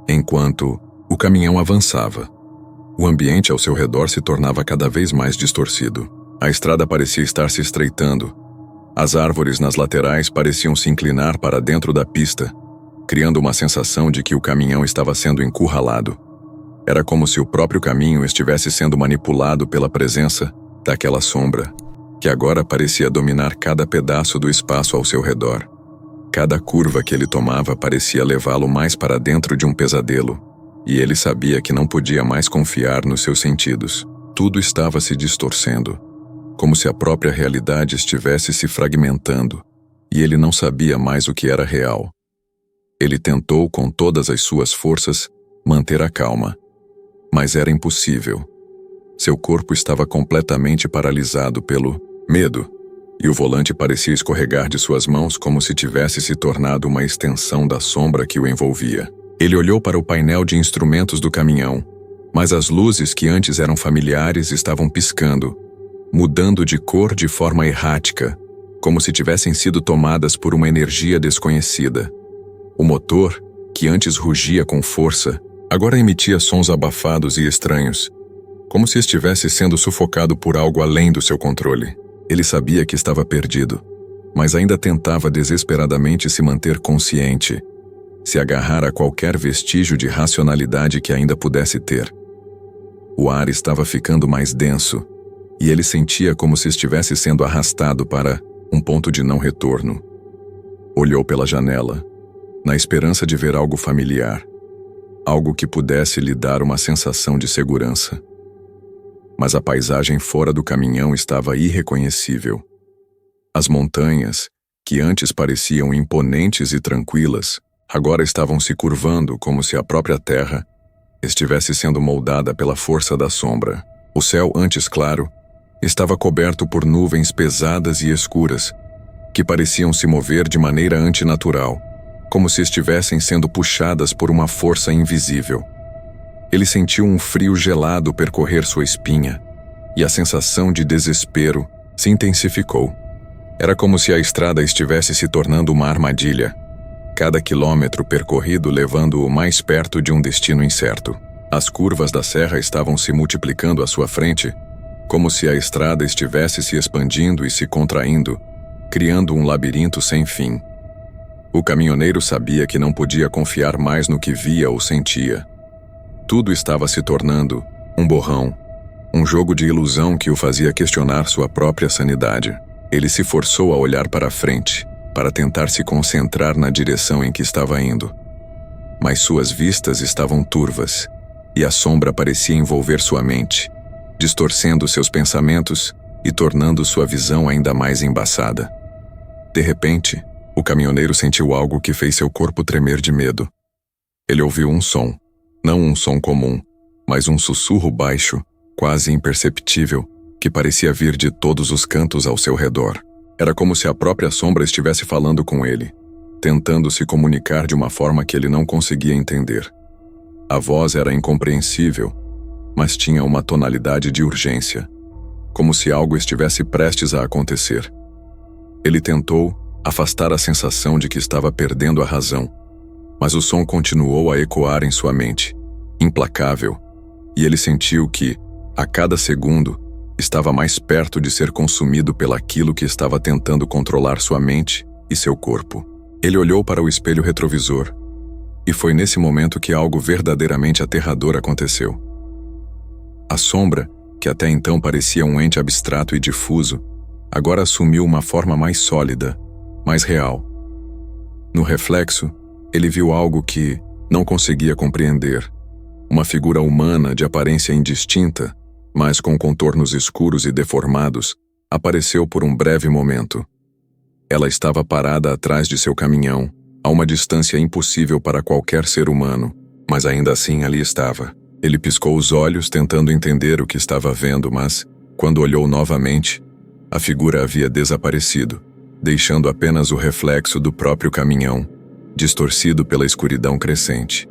Enquanto o caminhão avançava, o ambiente ao seu redor se tornava cada vez mais distorcido. A estrada parecia estar se estreitando. As árvores nas laterais pareciam se inclinar para dentro da pista, criando uma sensação de que o caminhão estava sendo encurralado. Era como se o próprio caminho estivesse sendo manipulado pela presença daquela sombra, que agora parecia dominar cada pedaço do espaço ao seu redor. Cada curva que ele tomava parecia levá-lo mais para dentro de um pesadelo, e ele sabia que não podia mais confiar nos seus sentidos. Tudo estava se distorcendo, como se a própria realidade estivesse se fragmentando, e ele não sabia mais o que era real. Ele tentou com todas as suas forças manter a calma, mas era impossível. Seu corpo estava completamente paralisado pelo medo, e o volante parecia escorregar de suas mãos como se tivesse se tornado uma extensão da sombra que o envolvia. Ele olhou para o painel de instrumentos do caminhão, mas as luzes que antes eram familiares estavam piscando, mudando de cor de forma errática, como se tivessem sido tomadas por uma energia desconhecida. O motor, que antes rugia com força, agora emitia sons abafados e estranhos, como se estivesse sendo sufocado por algo além do seu controle. Ele sabia que estava perdido, mas ainda tentava desesperadamente se manter consciente, se agarrar a qualquer vestígio de racionalidade que ainda pudesse ter. O ar estava ficando mais denso, e ele sentia como se estivesse sendo arrastado para um ponto de não retorno. Olhou pela janela, na esperança de ver algo familiar, algo que pudesse lhe dar uma sensação de segurança. Mas a paisagem fora do caminhão estava irreconhecível. As montanhas, que antes pareciam imponentes e tranquilas, agora estavam se curvando como se a própria terra estivesse sendo moldada pela força da sombra. O céu, antes claro, estava coberto por nuvens pesadas e escuras, que pareciam se mover de maneira antinatural, como se estivessem sendo puxadas por uma força invisível. Ele sentiu um frio gelado percorrer sua espinha, e a sensação de desespero se intensificou. Era como se a estrada estivesse se tornando uma armadilha, cada quilômetro percorrido levando-o mais perto de um destino incerto. As curvas da serra estavam se multiplicando à sua frente, como se a estrada estivesse se expandindo e se contraindo, criando um labirinto sem fim. O caminhoneiro sabia que não podia confiar mais no que via ou sentia. Tudo estava se tornando um borrão, um jogo de ilusão que o fazia questionar sua própria sanidade. Ele se forçou a olhar para a frente, para tentar se concentrar na direção em que estava indo. Mas suas vistas estavam turvas, e a sombra parecia envolver sua mente, distorcendo seus pensamentos e tornando sua visão ainda mais embaçada. De repente, o caminhoneiro sentiu algo que fez seu corpo tremer de medo. Ele ouviu um som, não um som comum, mas um sussurro baixo, quase imperceptível, que parecia vir de todos os cantos ao seu redor. Era como se a própria sombra estivesse falando com ele, tentando se comunicar de uma forma que ele não conseguia entender. A voz era incompreensível, mas tinha uma tonalidade de urgência, como se algo estivesse prestes a acontecer. Ele tentou afastar a sensação de que estava perdendo a razão, mas o som continuou a ecoar em sua mente, implacável, e ele sentiu que, a cada segundo, estava mais perto de ser consumido pelaquilo que estava tentando controlar sua mente e seu corpo. Ele olhou para o espelho retrovisor, e foi nesse momento que algo verdadeiramente aterrador aconteceu. A sombra, que até então parecia um ente abstrato e difuso, agora assumiu uma forma mais sólida, mais real. No reflexo, ele viu algo que não conseguia compreender. Uma figura humana de aparência indistinta, mas com contornos escuros e deformados, apareceu por um breve momento. Ela estava parada atrás de seu caminhão, a uma distância impossível para qualquer ser humano, mas ainda assim ali estava. Ele piscou os olhos tentando entender o que estava vendo, mas, quando olhou novamente, a figura havia desaparecido, deixando apenas o reflexo do próprio caminhão, distorcido pela escuridão crescente.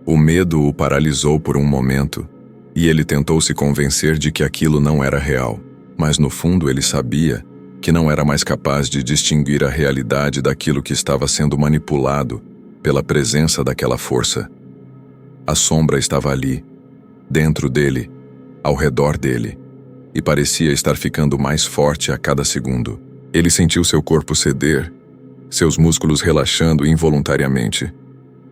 O medo o paralisou por um momento, e ele tentou se convencer de que aquilo não era real, mas no fundo ele sabia que não era mais capaz de distinguir a realidade daquilo que estava sendo manipulado pela presença daquela força. A sombra estava ali, dentro dele, ao redor dele, e parecia estar ficando mais forte a cada segundo. Ele sentiu seu corpo ceder, seus músculos relaxando involuntariamente,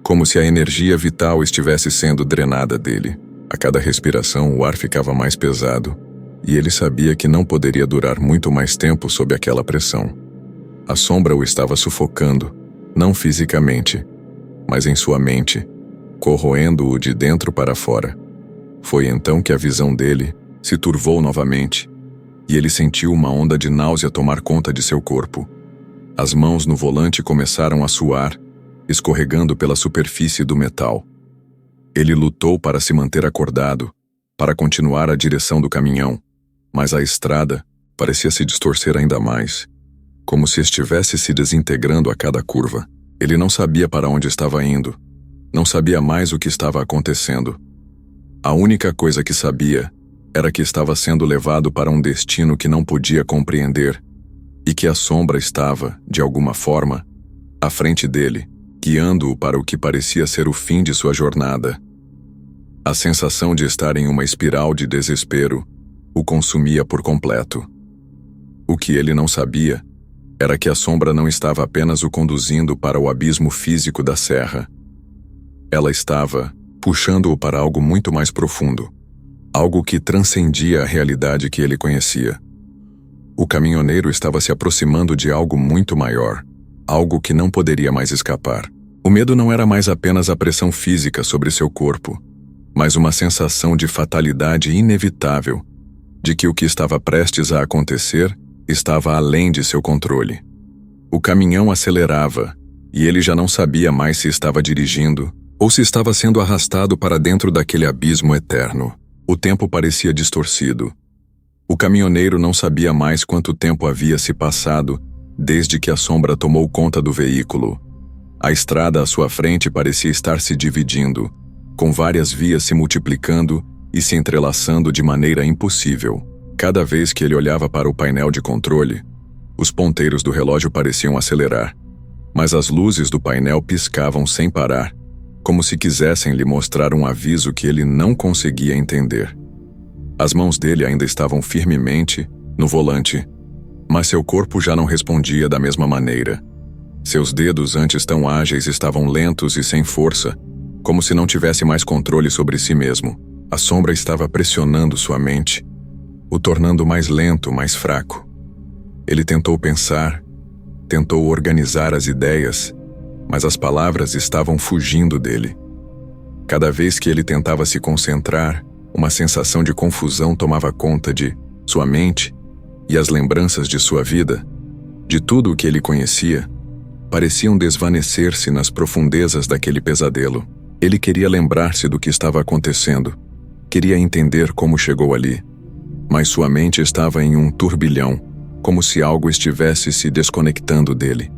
como se a energia vital estivesse sendo drenada dele. A cada respiração, o ar ficava mais pesado, e ele sabia que não poderia durar muito mais tempo sob aquela pressão. A sombra o estava sufocando, não fisicamente, mas em sua mente, corroendo-o de dentro para fora. Foi então que a visão dele se turvou novamente, e ele sentiu uma onda de náusea tomar conta de seu corpo. As mãos no volante começaram a suar, escorregando pela superfície do metal. Ele lutou para se manter acordado, para continuar a direção do caminhão, mas a estrada parecia se distorcer ainda mais, como se estivesse se desintegrando a cada curva. Ele não sabia para onde estava indo, não sabia mais o que estava acontecendo. A única coisa que sabia era que estava sendo levado para um destino que não podia compreender, e que a sombra estava, de alguma forma, à frente dele, guiando-o para o que parecia ser o fim de sua jornada. A sensação de estar em uma espiral de desespero o consumia por completo. O que ele não sabia era que a sombra não estava apenas o conduzindo para o abismo físico da serra. Ela estava puxando-o para algo muito mais profundo, algo que transcendia a realidade que ele conhecia. O caminhoneiro estava se aproximando de algo muito maior, algo que não poderia mais escapar. O medo não era mais apenas a pressão física sobre seu corpo, mas uma sensação de fatalidade inevitável, de que o que estava prestes a acontecer estava além de seu controle. O caminhão acelerava, e ele já não sabia mais se estava dirigindo ou se estava sendo arrastado para dentro daquele abismo eterno. O tempo parecia distorcido. O caminhoneiro não sabia mais quanto tempo havia se passado desde que a sombra tomou conta do veículo. A estrada à sua frente parecia estar se dividindo, com várias vias se multiplicando e se entrelaçando de maneira impossível. Cada vez que ele olhava para o painel de controle, os ponteiros do relógio pareciam acelerar, mas as luzes do painel piscavam sem parar, como se quisessem lhe mostrar um aviso que ele não conseguia entender. As mãos dele ainda estavam firmemente no volante, mas seu corpo já não respondia da mesma maneira. Seus dedos, antes tão ágeis, estavam lentos e sem força, como se não tivesse mais controle sobre si mesmo. A sombra estava pressionando sua mente, o tornando mais lento, mais fraco. Ele tentou pensar, tentou organizar as ideias, mas as palavras estavam fugindo dele. Cada vez que ele tentava se concentrar, uma sensação de confusão tomava conta de sua mente, e as lembranças de sua vida, de tudo o que ele conhecia, pareciam desvanecer-se nas profundezas daquele pesadelo. Ele queria lembrar-se do que estava acontecendo, queria entender como chegou ali, mas sua mente estava em um turbilhão, como se algo estivesse se desconectando dele.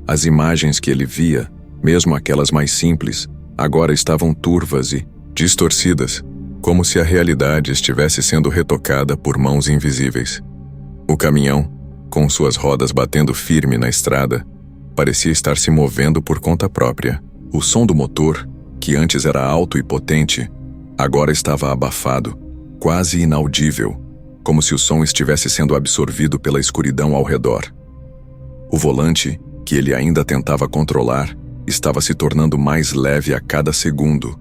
As imagens que ele via, mesmo aquelas mais simples, agora estavam turvas e distorcidas, como se a realidade estivesse sendo retocada por mãos invisíveis. O caminhão, com suas rodas batendo firme na estrada, parecia estar se movendo por conta própria. O som do motor, que antes era alto e potente, agora estava abafado, quase inaudível, como se o som estivesse sendo absorvido pela escuridão ao redor. O volante, que ele ainda tentava controlar, estava se tornando mais leve a cada segundo,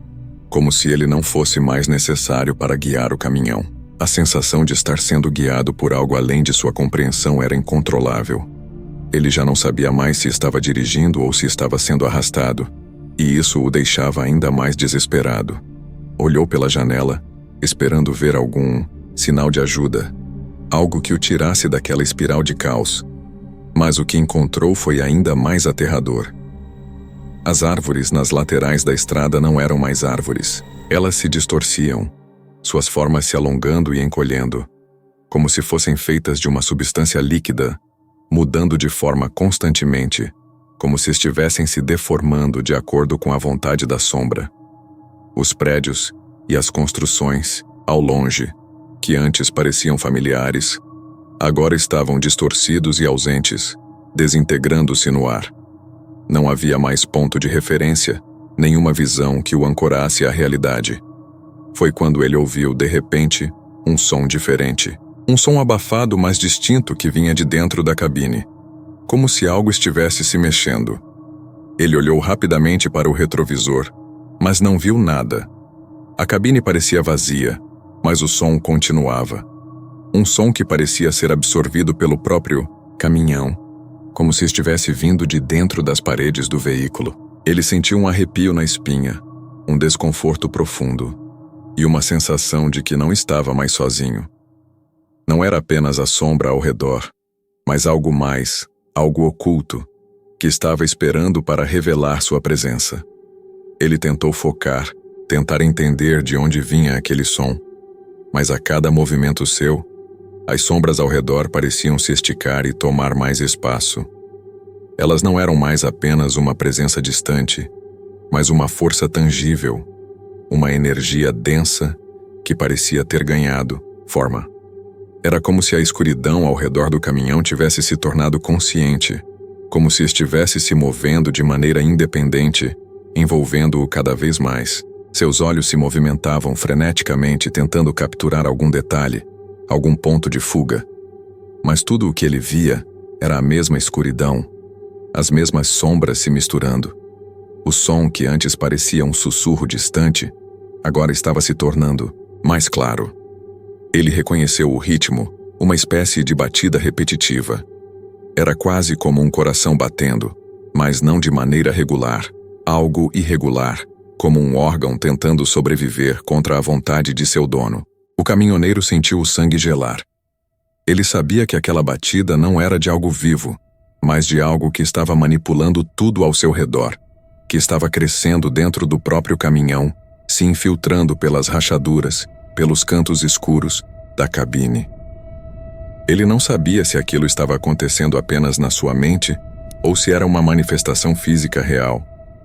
como se ele não fosse mais necessário para guiar o caminhão. A sensação de estar sendo guiado por algo além de sua compreensão era incontrolável. Ele já não sabia mais se estava dirigindo ou se estava sendo arrastado, e isso o deixava ainda mais desesperado. Olhou pela janela, esperando ver algum sinal de ajuda, algo que o tirasse daquela espiral de caos. Mas o que encontrou foi ainda mais aterrador. As árvores nas laterais da estrada não eram mais árvores. Elas se distorciam, suas formas se alongando e encolhendo, como se fossem feitas de uma substância líquida, mudando de forma constantemente, como se estivessem se deformando de acordo com a vontade da sombra. Os prédios e as construções, ao longe, que antes pareciam familiares, agora estavam distorcidos e ausentes, desintegrando-se no ar. Não havia mais ponto de referência, nenhuma visão que o ancorasse à realidade. Foi quando ele ouviu, de repente, um som diferente. Um som abafado, mas distinto, que vinha de dentro da cabine, como se algo estivesse se mexendo. Ele olhou rapidamente para o retrovisor, mas não viu nada. A cabine parecia vazia, mas o som continuava. Um som que parecia ser absorvido pelo próprio caminhão, como se estivesse vindo de dentro das paredes do veículo. Ele sentiu um arrepio na espinha, um desconforto profundo e uma sensação de que não estava mais sozinho. Não era apenas a sombra ao redor, mas algo mais, algo oculto, que estava esperando para revelar sua presença. Ele tentou focar, tentar entender de onde vinha aquele som, mas a cada movimento seu, as sombras ao redor pareciam se esticar e tomar mais espaço. Elas não eram mais apenas uma presença distante, mas uma força tangível, uma energia densa que parecia ter ganhado forma. Era como se a escuridão ao redor do caminhão tivesse se tornado consciente, como se estivesse se movendo de maneira independente, envolvendo-o cada vez mais. Seus olhos se movimentavam freneticamente tentando capturar algum detalhe, algum ponto de fuga. Mas tudo o que ele via era a mesma escuridão, as mesmas sombras se misturando. O som que antes parecia um sussurro distante, agora estava se tornando mais claro. Ele reconheceu o ritmo, uma espécie de batida repetitiva. Era quase como um coração batendo, mas não de maneira regular, algo irregular, como um órgão tentando sobreviver contra a vontade de seu dono. O caminhoneiro sentiu o sangue gelar. Ele sabia que aquela batida não era de algo vivo, mas de algo que estava manipulando tudo ao seu redor, que estava crescendo dentro do próprio caminhão, se infiltrando pelas rachaduras, pelos cantos escuros da cabine. Ele não sabia se aquilo estava acontecendo apenas na sua mente ou se era uma manifestação física real,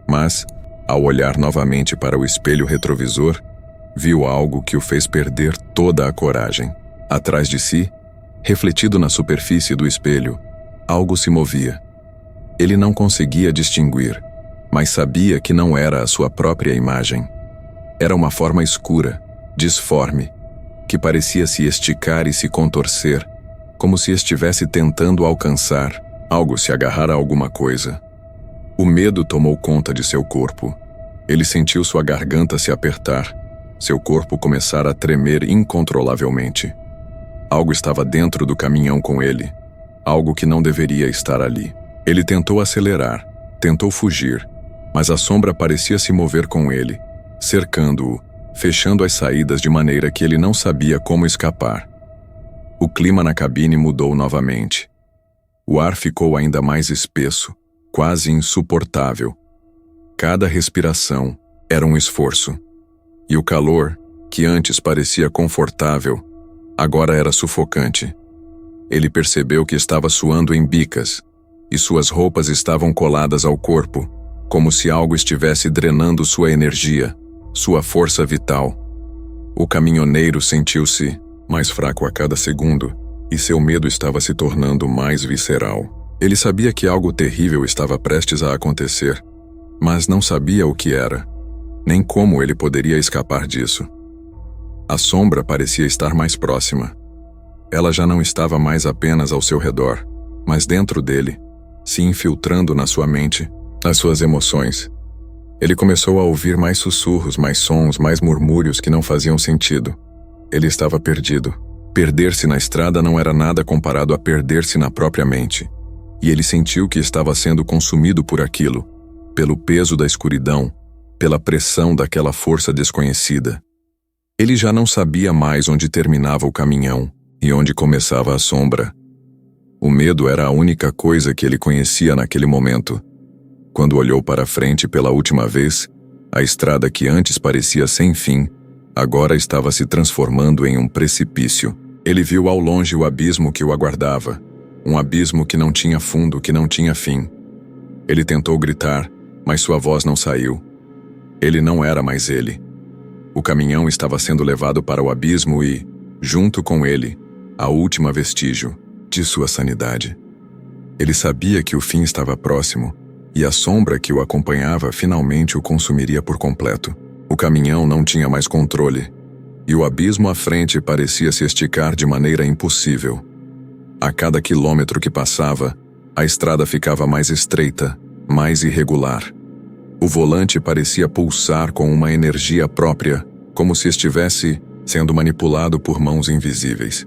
mas, ao olhar novamente para o espelho retrovisor, viu algo que o fez perder toda a coragem. Atrás de si, refletido na superfície do espelho, algo se movia. Ele não conseguia distinguir, mas sabia que não era a sua própria imagem. Era uma forma escura, disforme, que parecia se esticar e se contorcer, como se estivesse tentando alcançar algo, se agarrar a alguma coisa. O medo tomou conta de seu corpo. Ele sentiu sua garganta se apertar, seu corpo começar a tremer incontrolavelmente. Algo estava dentro do caminhão com ele, algo que não deveria estar ali. Ele tentou acelerar, tentou fugir, mas a sombra parecia se mover com ele, cercando-o, fechando as saídas de maneira que ele não sabia como escapar. O clima na cabine mudou novamente. O ar ficou ainda mais espesso, quase insuportável. Cada respiração era um esforço. E o calor, que antes parecia confortável, agora era sufocante. Ele percebeu que estava suando em bicas, e suas roupas estavam coladas ao corpo, como se algo estivesse drenando sua energia, sua força vital. O caminhoneiro sentiu-se mais fraco a cada segundo, e seu medo estava se tornando mais visceral. Ele sabia que algo terrível estava prestes a acontecer, mas não sabia o que era, nem como ele poderia escapar disso. A sombra parecia estar mais próxima. Ela já não estava mais apenas ao seu redor, mas dentro dele, se infiltrando na sua mente, nas suas emoções. Ele começou a ouvir mais sussurros, mais sons, mais murmúrios que não faziam sentido. Ele estava perdido. Perder-se na estrada não era nada comparado a perder-se na própria mente. E ele sentiu que estava sendo consumido por aquilo, pelo peso da escuridão, pela pressão daquela força desconhecida. Ele já não sabia mais onde terminava o caminhão e onde começava a sombra. O medo era a única coisa que ele conhecia naquele momento. Quando olhou para frente pela última vez, a estrada que antes parecia sem fim, agora estava se transformando em um precipício. Ele viu ao longe o abismo que o aguardava, um abismo que não tinha fundo, que não tinha fim. Ele tentou gritar, mas sua voz não saiu. Ele não era mais ele. O caminhão estava sendo levado para o abismo e, junto com ele, a última vestígio, de sua sanidade. Ele sabia que o fim estava próximo, e a sombra que o acompanhava finalmente o consumiria por completo. O caminhão não tinha mais controle, e o abismo à frente parecia se esticar de maneira impossível. A cada quilômetro que passava, a estrada ficava mais estreita, mais irregular. O volante parecia pulsar com uma energia própria, como se estivesse sendo manipulado por mãos invisíveis.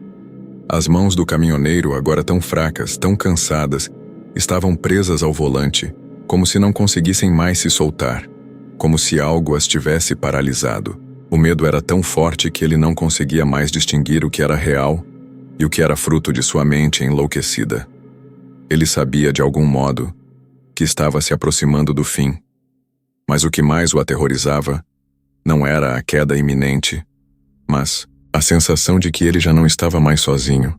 As mãos do caminhoneiro, agora tão fracas, tão cansadas, estavam presas ao volante, como se não conseguissem mais se soltar, como se algo as tivesse paralisado. O medo era tão forte que ele não conseguia mais distinguir o que era real e o que era fruto de sua mente enlouquecida. Ele sabia, de algum modo, que estava se aproximando do fim. Mas o que mais o aterrorizava não era a queda iminente, mas a sensação de que ele já não estava mais sozinho.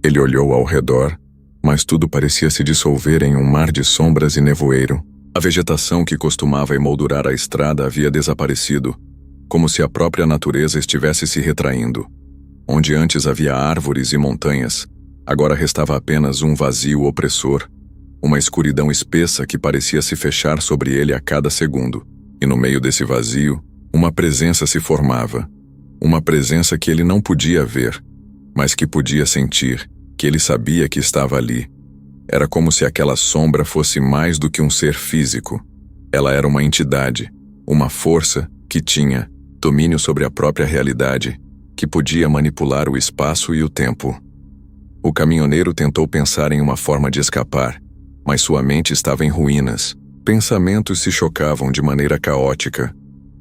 Ele olhou ao redor, mas tudo parecia se dissolver em um mar de sombras e nevoeiro. A vegetação que costumava emoldurar a estrada havia desaparecido, como se a própria natureza estivesse se retraindo. Onde antes havia árvores e montanhas, agora restava apenas um vazio opressor, uma escuridão espessa que parecia se fechar sobre ele a cada segundo. E no meio desse vazio, uma presença se formava. Uma presença que ele não podia ver, mas que podia sentir, que ele sabia que estava ali. Era como se aquela sombra fosse mais do que um ser físico. Ela era uma entidade, uma força que tinha domínio sobre a própria realidade, que podia manipular o espaço e o tempo. O caminhoneiro tentou pensar em uma forma de escapar, mas sua mente estava em ruínas. Pensamentos se chocavam de maneira caótica,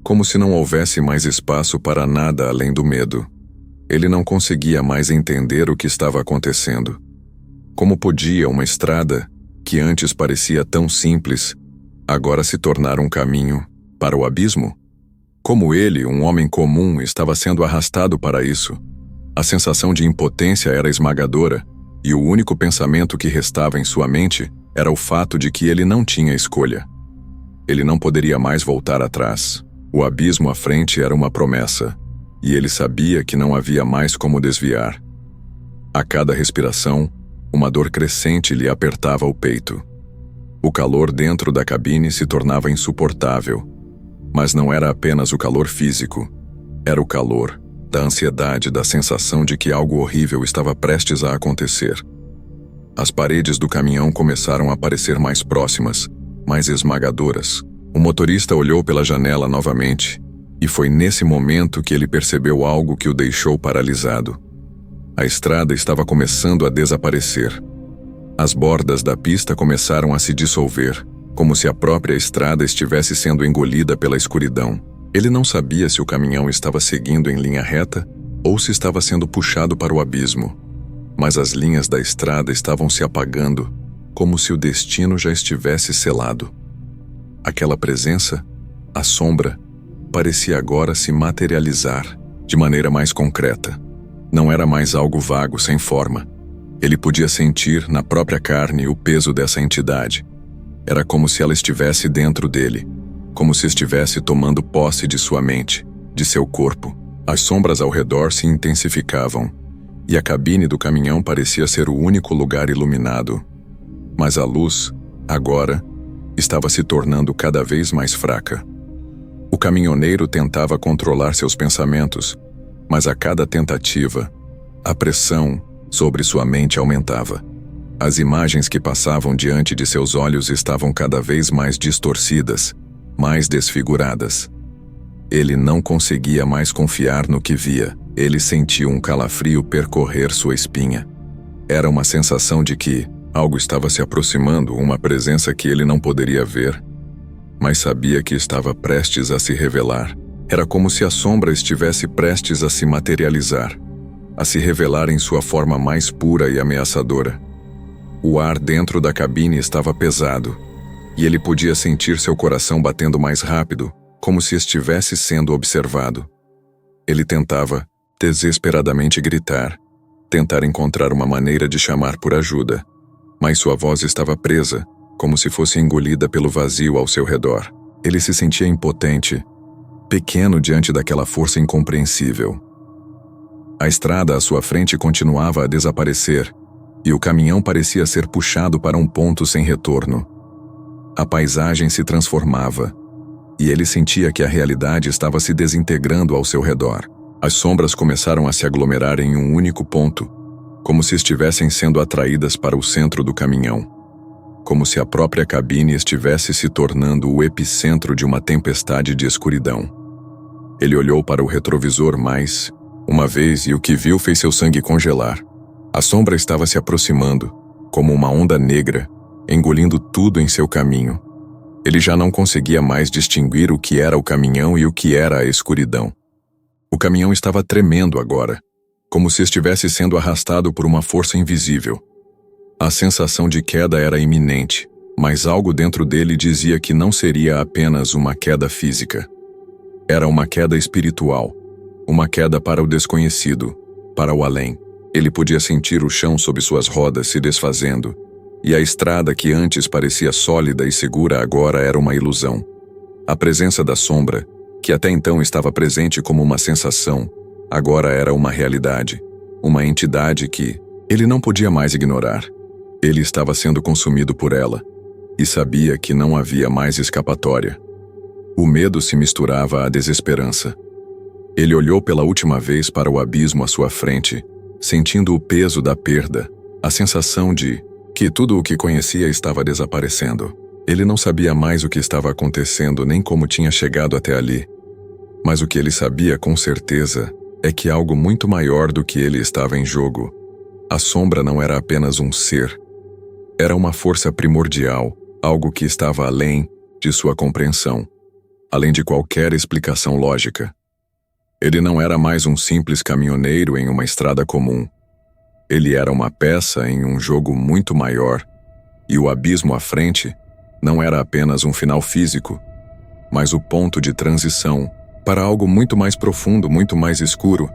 como se não houvesse mais espaço para nada além do medo. Ele não conseguia mais entender o que estava acontecendo. Como podia uma estrada, que antes parecia tão simples, agora se tornar um caminho para o abismo? Como ele, um homem comum, estava sendo arrastado para isso? A sensação de impotência era esmagadora, e o único pensamento que restava em sua mente era o fato de que ele não tinha escolha. Ele não poderia mais voltar atrás. O abismo à frente era uma promessa, e ele sabia que não havia mais como desviar. A cada respiração, uma dor crescente lhe apertava o peito. O calor dentro da cabine se tornava insuportável, mas não era apenas o calor físico, era o calor da ansiedade, da sensação de que algo horrível estava prestes a acontecer. As paredes do caminhão começaram a parecer mais próximas, mais esmagadoras. O motorista olhou pela janela novamente, e foi nesse momento que ele percebeu algo que o deixou paralisado. A estrada estava começando a desaparecer. As bordas da pista começaram a se dissolver, como se a própria estrada estivesse sendo engolida pela escuridão. Ele não sabia se o caminhão estava seguindo em linha reta ou se estava sendo puxado para o abismo, mas as linhas da estrada estavam se apagando, como se o destino já estivesse selado. Aquela presença, a sombra, parecia agora se materializar de maneira mais concreta. Não era mais algo vago, sem forma. Ele podia sentir na própria carne o peso dessa entidade. Era como se ela estivesse dentro dele, como se estivesse tomando posse de sua mente, de seu corpo. As sombras ao redor se intensificavam, e a cabine do caminhão parecia ser o único lugar iluminado. Mas a luz, agora, estava se tornando cada vez mais fraca. O caminhoneiro tentava controlar seus pensamentos, mas a cada tentativa, a pressão sobre sua mente aumentava. As imagens que passavam diante de seus olhos estavam cada vez mais distorcidas, mais desfiguradas. Ele não conseguia mais confiar no que via. Ele sentiu um calafrio percorrer sua espinha. Era uma sensação de que algo estava se aproximando, uma presença que ele não poderia ver, mas sabia que estava prestes a se revelar. Era como se a sombra estivesse prestes a se materializar, a se revelar em sua forma mais pura e ameaçadora. O ar dentro da cabine estava pesado, e ele podia sentir seu coração batendo mais rápido, como se estivesse sendo observado. Ele tentava, desesperadamente, tentar encontrar uma maneira de chamar por ajuda, mas sua voz estava presa, como se fosse engolida pelo vazio ao seu redor. Ele se sentia impotente, pequeno diante daquela força incompreensível. A estrada à sua frente continuava a desaparecer, e o caminhão parecia ser puxado para um ponto sem retorno. A paisagem se transformava, e ele sentia que a realidade estava se desintegrando ao seu redor. As sombras começaram a se aglomerar em um único ponto, como se estivessem sendo atraídas para o centro do caminhão, como se a própria cabine estivesse se tornando o epicentro de uma tempestade de escuridão. Ele olhou para o retrovisor mais uma vez e o que viu fez seu sangue congelar. A sombra estava se aproximando, como uma onda negra, engolindo tudo em seu caminho. Ele já não conseguia mais distinguir o que era o caminhão e o que era a escuridão. O caminhão estava tremendo agora, como se estivesse sendo arrastado por uma força invisível. A sensação de queda era iminente, mas algo dentro dele dizia que não seria apenas uma queda física. Era uma queda espiritual, uma queda para o desconhecido, para o além. Ele podia sentir o chão sob suas rodas se desfazendo, e a estrada que antes parecia sólida e segura agora era uma ilusão. A presença da sombra, que até então estava presente como uma sensação, agora era uma realidade, uma entidade que ele não podia mais ignorar. Ele estava sendo consumido por ela, e sabia que não havia mais escapatória. O medo se misturava à desesperança. Ele olhou pela última vez para o abismo à sua frente, sentindo o peso da perda, a sensação de que tudo o que conhecia estava desaparecendo. Ele não sabia mais o que estava acontecendo nem como tinha chegado até ali. Mas o que ele sabia com certeza é que algo muito maior do que ele estava em jogo. A sombra não era apenas um ser. Era uma força primordial, algo que estava além de sua compreensão, além de qualquer explicação lógica. Ele não era mais um simples caminhoneiro em uma estrada comum. Ele era uma peça em um jogo muito maior, e o abismo à frente não era apenas um final físico, mas o ponto de transição para algo muito mais profundo, muito mais escuro.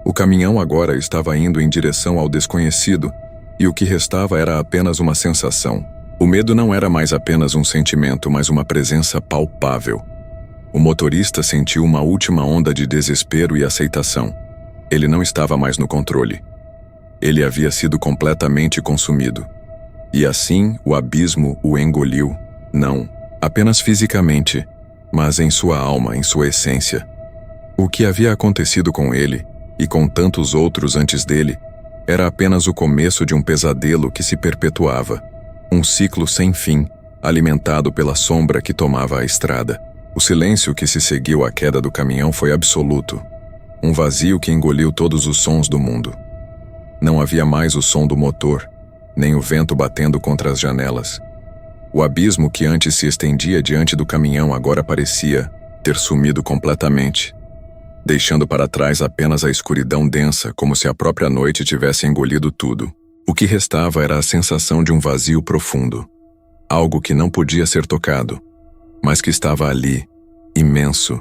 O caminhão agora estava indo em direção ao desconhecido, e o que restava era apenas uma sensação. O medo não era mais apenas um sentimento, mas uma presença palpável. O motorista sentiu uma última onda de desespero e aceitação. Ele não estava mais no controle. Ele havia sido completamente consumido. E assim, o abismo o engoliu, não apenas fisicamente, mas em sua alma, em sua essência. O que havia acontecido com ele, e com tantos outros antes dele, era apenas o começo de um pesadelo que se perpetuava, um ciclo sem fim, alimentado pela sombra que tomava a estrada. O silêncio que se seguiu à queda do caminhão foi absoluto, um vazio que engoliu todos os sons do mundo. Não havia mais o som do motor, nem o vento batendo contra as janelas. O abismo que antes se estendia diante do caminhão agora parecia ter sumido completamente, deixando para trás apenas a escuridão densa, como se a própria noite tivesse engolido tudo. O que restava era a sensação de um vazio profundo, algo que não podia ser tocado, mas que estava ali, imenso,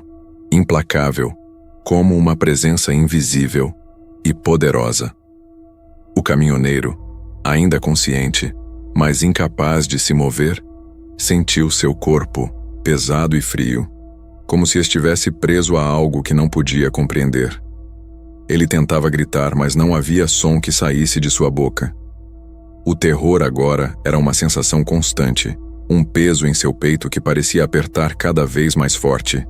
implacável, como uma presença invisível e poderosa. O caminhoneiro, ainda consciente, mas incapaz de se mover, sentiu seu corpo, pesado e frio, como se estivesse preso a algo que não podia compreender. Ele tentava gritar, mas não havia som que saísse de sua boca. O terror agora era uma sensação constante, um peso em seu peito que parecia apertar cada vez mais forte.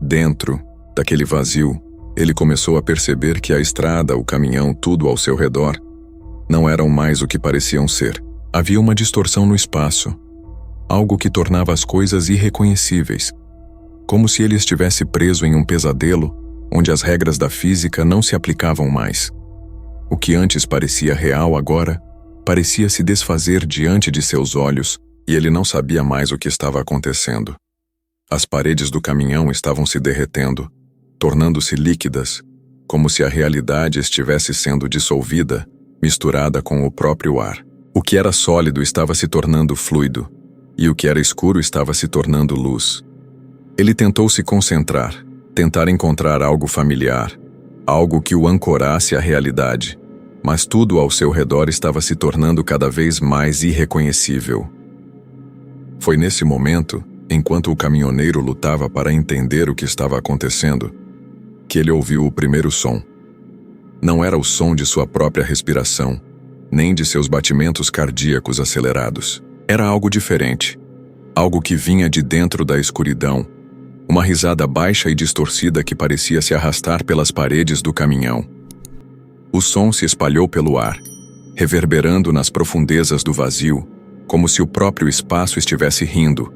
Dentro daquele vazio, ele começou a perceber que a estrada, o caminhão, tudo ao seu redor, não eram mais o que pareciam ser. Havia uma distorção no espaço, algo que tornava as coisas irreconhecíveis, como se ele estivesse preso em um pesadelo onde as regras da física não se aplicavam mais. O que antes parecia real agora parecia se desfazer diante de seus olhos, e ele não sabia mais o que estava acontecendo. As paredes do caminhão estavam se derretendo, tornando-se líquidas, como se a realidade estivesse sendo dissolvida, misturada com o próprio ar. O que era sólido estava se tornando fluido, e o que era escuro estava se tornando luz. Ele tentou se concentrar, tentar encontrar algo familiar, algo que o ancorasse à realidade, mas tudo ao seu redor estava se tornando cada vez mais irreconhecível. Foi nesse momento, enquanto o caminhoneiro lutava para entender o que estava acontecendo, que ele ouviu o primeiro som. Não era o som de sua própria respiração, nem de seus batimentos cardíacos acelerados. Era algo diferente. Algo que vinha de dentro da escuridão. Uma risada baixa e distorcida que parecia se arrastar pelas paredes do caminhão. O som se espalhou pelo ar, reverberando nas profundezas do vazio, como se o próprio espaço estivesse rindo,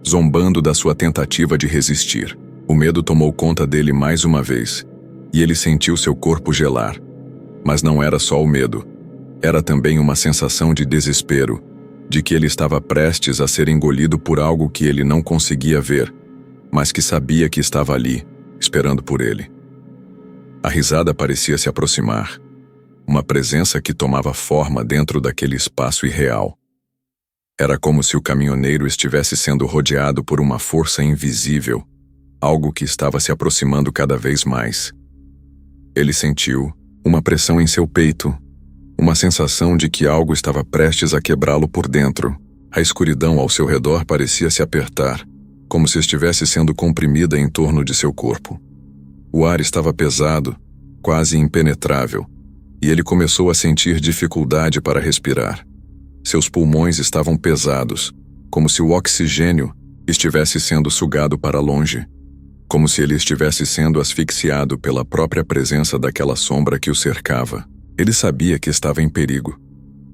zombando da sua tentativa de resistir. O medo tomou conta dele mais uma vez, e ele sentiu seu corpo gelar. Mas não era só o medo. Era também uma sensação de desespero, de que ele estava prestes a ser engolido por algo que ele não conseguia ver, mas que sabia que estava ali, esperando por ele. A risada parecia se aproximar, uma presença que tomava forma dentro daquele espaço irreal. Era como se o caminhoneiro estivesse sendo rodeado por uma força invisível, algo que estava se aproximando cada vez mais. Ele sentiu uma pressão em seu peito, uma sensação de que algo estava prestes a quebrá-lo por dentro. A escuridão ao seu redor parecia se apertar, como se estivesse sendo comprimida em torno de seu corpo. O ar estava pesado, quase impenetrável, e ele começou a sentir dificuldade para respirar. Seus pulmões estavam pesados, como se o oxigênio estivesse sendo sugado para longe, como se ele estivesse sendo asfixiado pela própria presença daquela sombra que o cercava. Ele sabia que estava em perigo,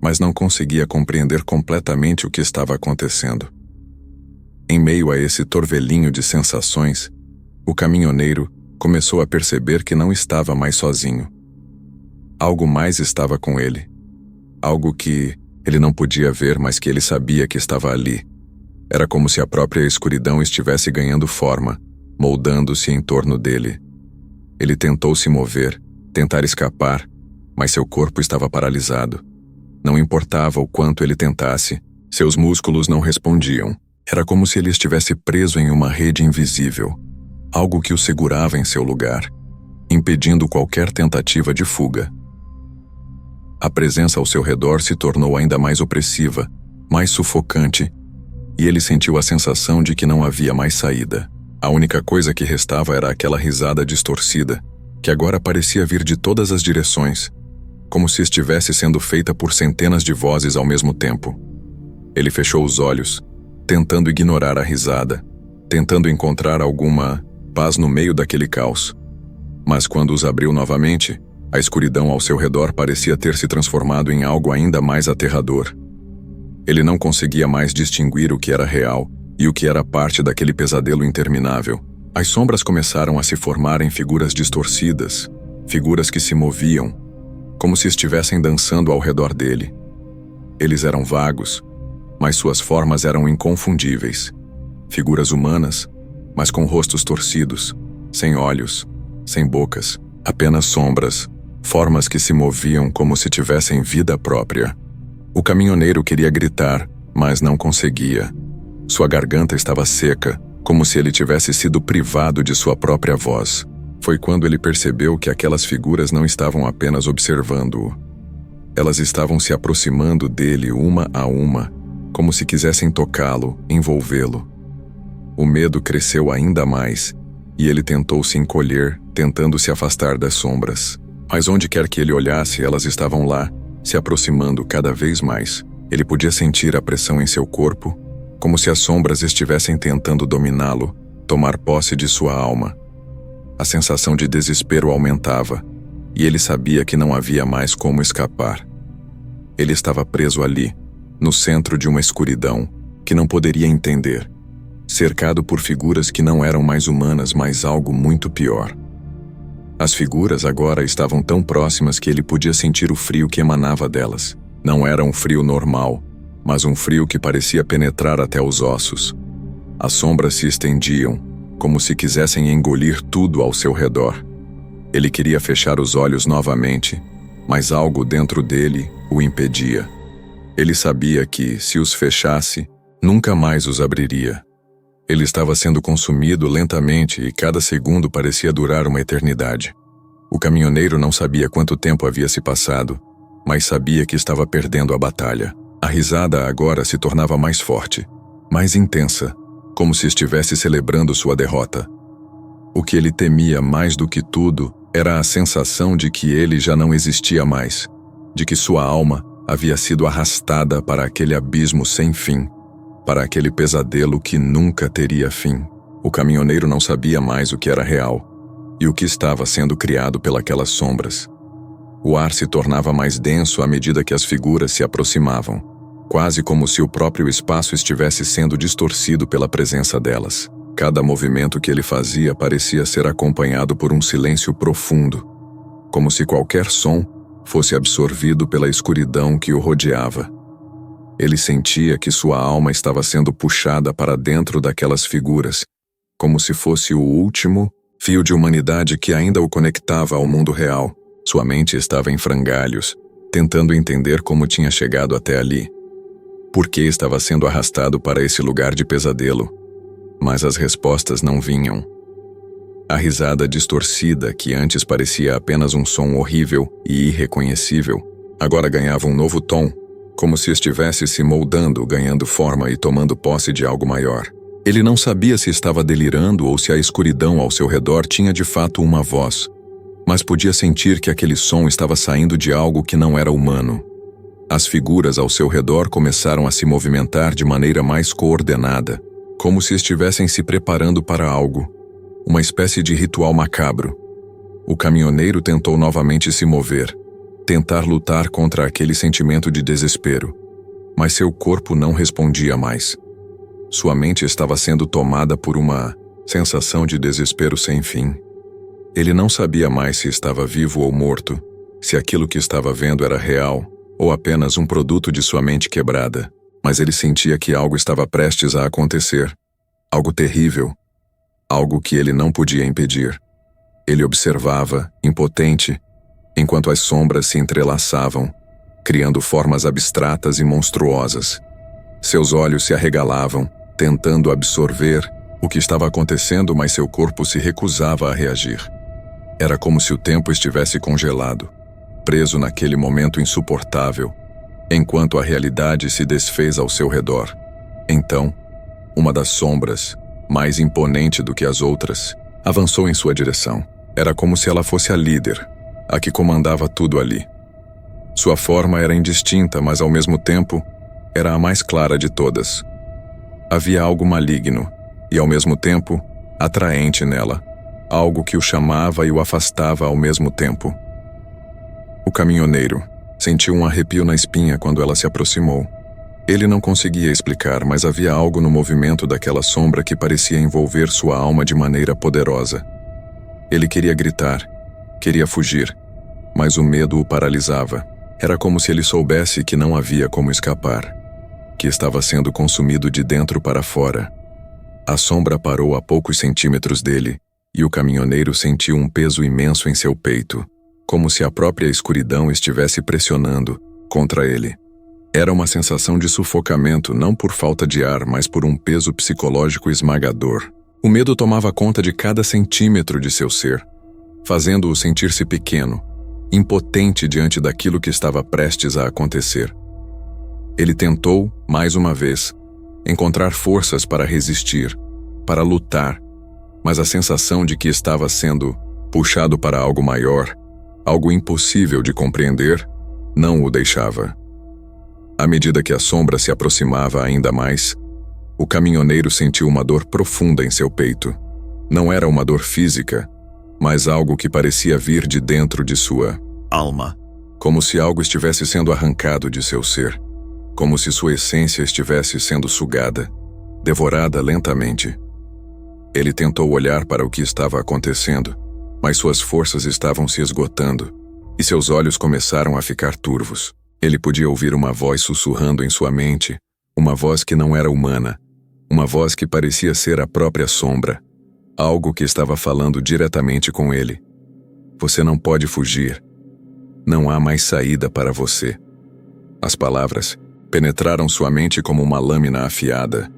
mas não conseguia compreender completamente o que estava acontecendo. Em meio a esse torvelinho de sensações, o caminhoneiro começou a perceber que não estava mais sozinho. Algo mais estava com ele. Algo que ele não podia ver, mas que ele sabia que estava ali. Era como se a própria escuridão estivesse ganhando forma, moldando-se em torno dele. Ele tentou se mover, tentar escapar, mas seu corpo estava paralisado. Não importava o quanto ele tentasse, seus músculos não respondiam. Era como se ele estivesse preso em uma rede invisível, algo que o segurava em seu lugar, impedindo qualquer tentativa de fuga. A presença ao seu redor se tornou ainda mais opressiva, mais sufocante, e ele sentiu a sensação de que não havia mais saída. A única coisa que restava era aquela risada distorcida, que agora parecia vir de todas as direções, como se estivesse sendo feita por centenas de vozes ao mesmo tempo. Ele fechou os olhos, tentando ignorar a risada, tentando encontrar alguma paz no meio daquele caos. Mas quando os abriu novamente, a escuridão ao seu redor parecia ter se transformado em algo ainda mais aterrador. Ele não conseguia mais distinguir o que era real e o que era parte daquele pesadelo interminável. As sombras começaram a se formar em figuras distorcidas, figuras que se moviam, como se estivessem dançando ao redor dele. Eles eram vagos, mas suas formas eram inconfundíveis. Figuras humanas, mas com rostos torcidos, sem olhos, sem bocas, apenas sombras, formas que se moviam como se tivessem vida própria. O caminhoneiro queria gritar, mas não conseguia. Sua garganta estava seca, como se ele tivesse sido privado de sua própria voz. Foi quando ele percebeu que aquelas figuras não estavam apenas observando-o. Elas estavam se aproximando dele uma a uma, como se quisessem tocá-lo, envolvê-lo. O medo cresceu ainda mais, e ele tentou se encolher, tentando se afastar das sombras. Mas onde quer que ele olhasse, elas estavam lá, se aproximando cada vez mais. Ele podia sentir a pressão em seu corpo, como se as sombras estivessem tentando dominá-lo, tomar posse de sua alma. A sensação de desespero aumentava, e ele sabia que não havia mais como escapar. Ele estava preso ali, no centro de uma escuridão, que não poderia entender, cercado por figuras que não eram mais humanas, mas algo muito pior. As figuras agora estavam tão próximas que ele podia sentir o frio que emanava delas. Não era um frio normal, mas um frio que parecia penetrar até os ossos. As sombras se estendiam, como se quisessem engolir tudo ao seu redor. Ele queria fechar os olhos novamente, mas algo dentro dele o impedia. Ele sabia que, se os fechasse, nunca mais os abriria. Ele estava sendo consumido lentamente e cada segundo parecia durar uma eternidade. O caminhoneiro não sabia quanto tempo havia se passado, mas sabia que estava perdendo a batalha. A risada agora se tornava mais forte, mais intensa, como se estivesse celebrando sua derrota. O que ele temia mais do que tudo era a sensação de que ele já não existia mais, de que sua alma havia sido arrastada para aquele abismo sem fim, para aquele pesadelo que nunca teria fim. O caminhoneiro não sabia mais o que era real e o que estava sendo criado pelas sombras. O ar se tornava mais denso à medida que as figuras se aproximavam, quase como se o próprio espaço estivesse sendo distorcido pela presença delas. Cada movimento que ele fazia parecia ser acompanhado por um silêncio profundo, como se qualquer som fosse absorvido pela escuridão que o rodeava. Ele sentia que sua alma estava sendo puxada para dentro daquelas figuras, como se fosse o último fio de humanidade que ainda o conectava ao mundo real. Sua mente estava em frangalhos, tentando entender como tinha chegado até ali. Por que estava sendo arrastado para esse lugar de pesadelo? Mas as respostas não vinham. A risada distorcida, que antes parecia apenas um som horrível e irreconhecível, agora ganhava um novo tom, como se estivesse se moldando, ganhando forma e tomando posse de algo maior. Ele não sabia se estava delirando ou se a escuridão ao seu redor tinha de fato uma voz, mas podia sentir que aquele som estava saindo de algo que não era humano. As figuras ao seu redor começaram a se movimentar de maneira mais coordenada, como se estivessem se preparando para algo, uma espécie de ritual macabro. O caminhoneiro tentou novamente se mover, tentar lutar contra aquele sentimento de desespero, mas seu corpo não respondia mais. Sua mente estava sendo tomada por uma sensação de desespero sem fim. Ele não sabia mais se estava vivo ou morto, se aquilo que estava vendo era real ou apenas um produto de sua mente quebrada, mas ele sentia que algo estava prestes a acontecer, algo terrível, algo que ele não podia impedir. Ele observava, impotente, enquanto as sombras se entrelaçavam, criando formas abstratas e monstruosas. Seus olhos se arregalavam, tentando absorver o que estava acontecendo, mas seu corpo se recusava a reagir. Era como se o tempo estivesse congelado, preso naquele momento insuportável, enquanto a realidade se desfez ao seu redor. Então, uma das sombras, mais imponente do que as outras, avançou em sua direção. Era como se ela fosse a líder, a que comandava tudo ali. Sua forma era indistinta, mas ao mesmo tempo, era a mais clara de todas. Havia algo maligno e, ao mesmo tempo, atraente nela, algo que o chamava e o afastava ao mesmo tempo. O caminhoneiro sentiu um arrepio na espinha quando ela se aproximou. Ele não conseguia explicar, mas havia algo no movimento daquela sombra que parecia envolver sua alma de maneira poderosa. Ele queria gritar, queria fugir, mas o medo o paralisava. Era como se ele soubesse que não havia como escapar, que estava sendo consumido de dentro para fora. A sombra parou a poucos centímetros dele, e o caminhoneiro sentiu um peso imenso em seu peito, como se a própria escuridão estivesse pressionando contra ele. Era uma sensação de sufocamento, não por falta de ar, mas por um peso psicológico esmagador. O medo tomava conta de cada centímetro de seu ser, fazendo-o sentir-se pequeno, impotente diante daquilo que estava prestes a acontecer. Ele tentou, mais uma vez, encontrar forças para resistir, para lutar, mas a sensação de que estava sendo puxado para algo maior, algo impossível de compreender, não o deixava. À medida que a sombra se aproximava ainda mais, o caminhoneiro sentiu uma dor profunda em seu peito. Não era uma dor física, mas algo que parecia vir de dentro de sua alma, como se algo estivesse sendo arrancado de seu ser, como se sua essência estivesse sendo sugada, devorada lentamente. Ele tentou olhar para o que estava acontecendo, mas suas forças estavam se esgotando, e seus olhos começaram a ficar turvos. Ele podia ouvir uma voz sussurrando em sua mente, uma voz que não era humana, uma voz que parecia ser a própria sombra, algo que estava falando diretamente com ele. Você não pode fugir. Não há mais saída para você. As palavras penetraram sua mente como uma lâmina afiada,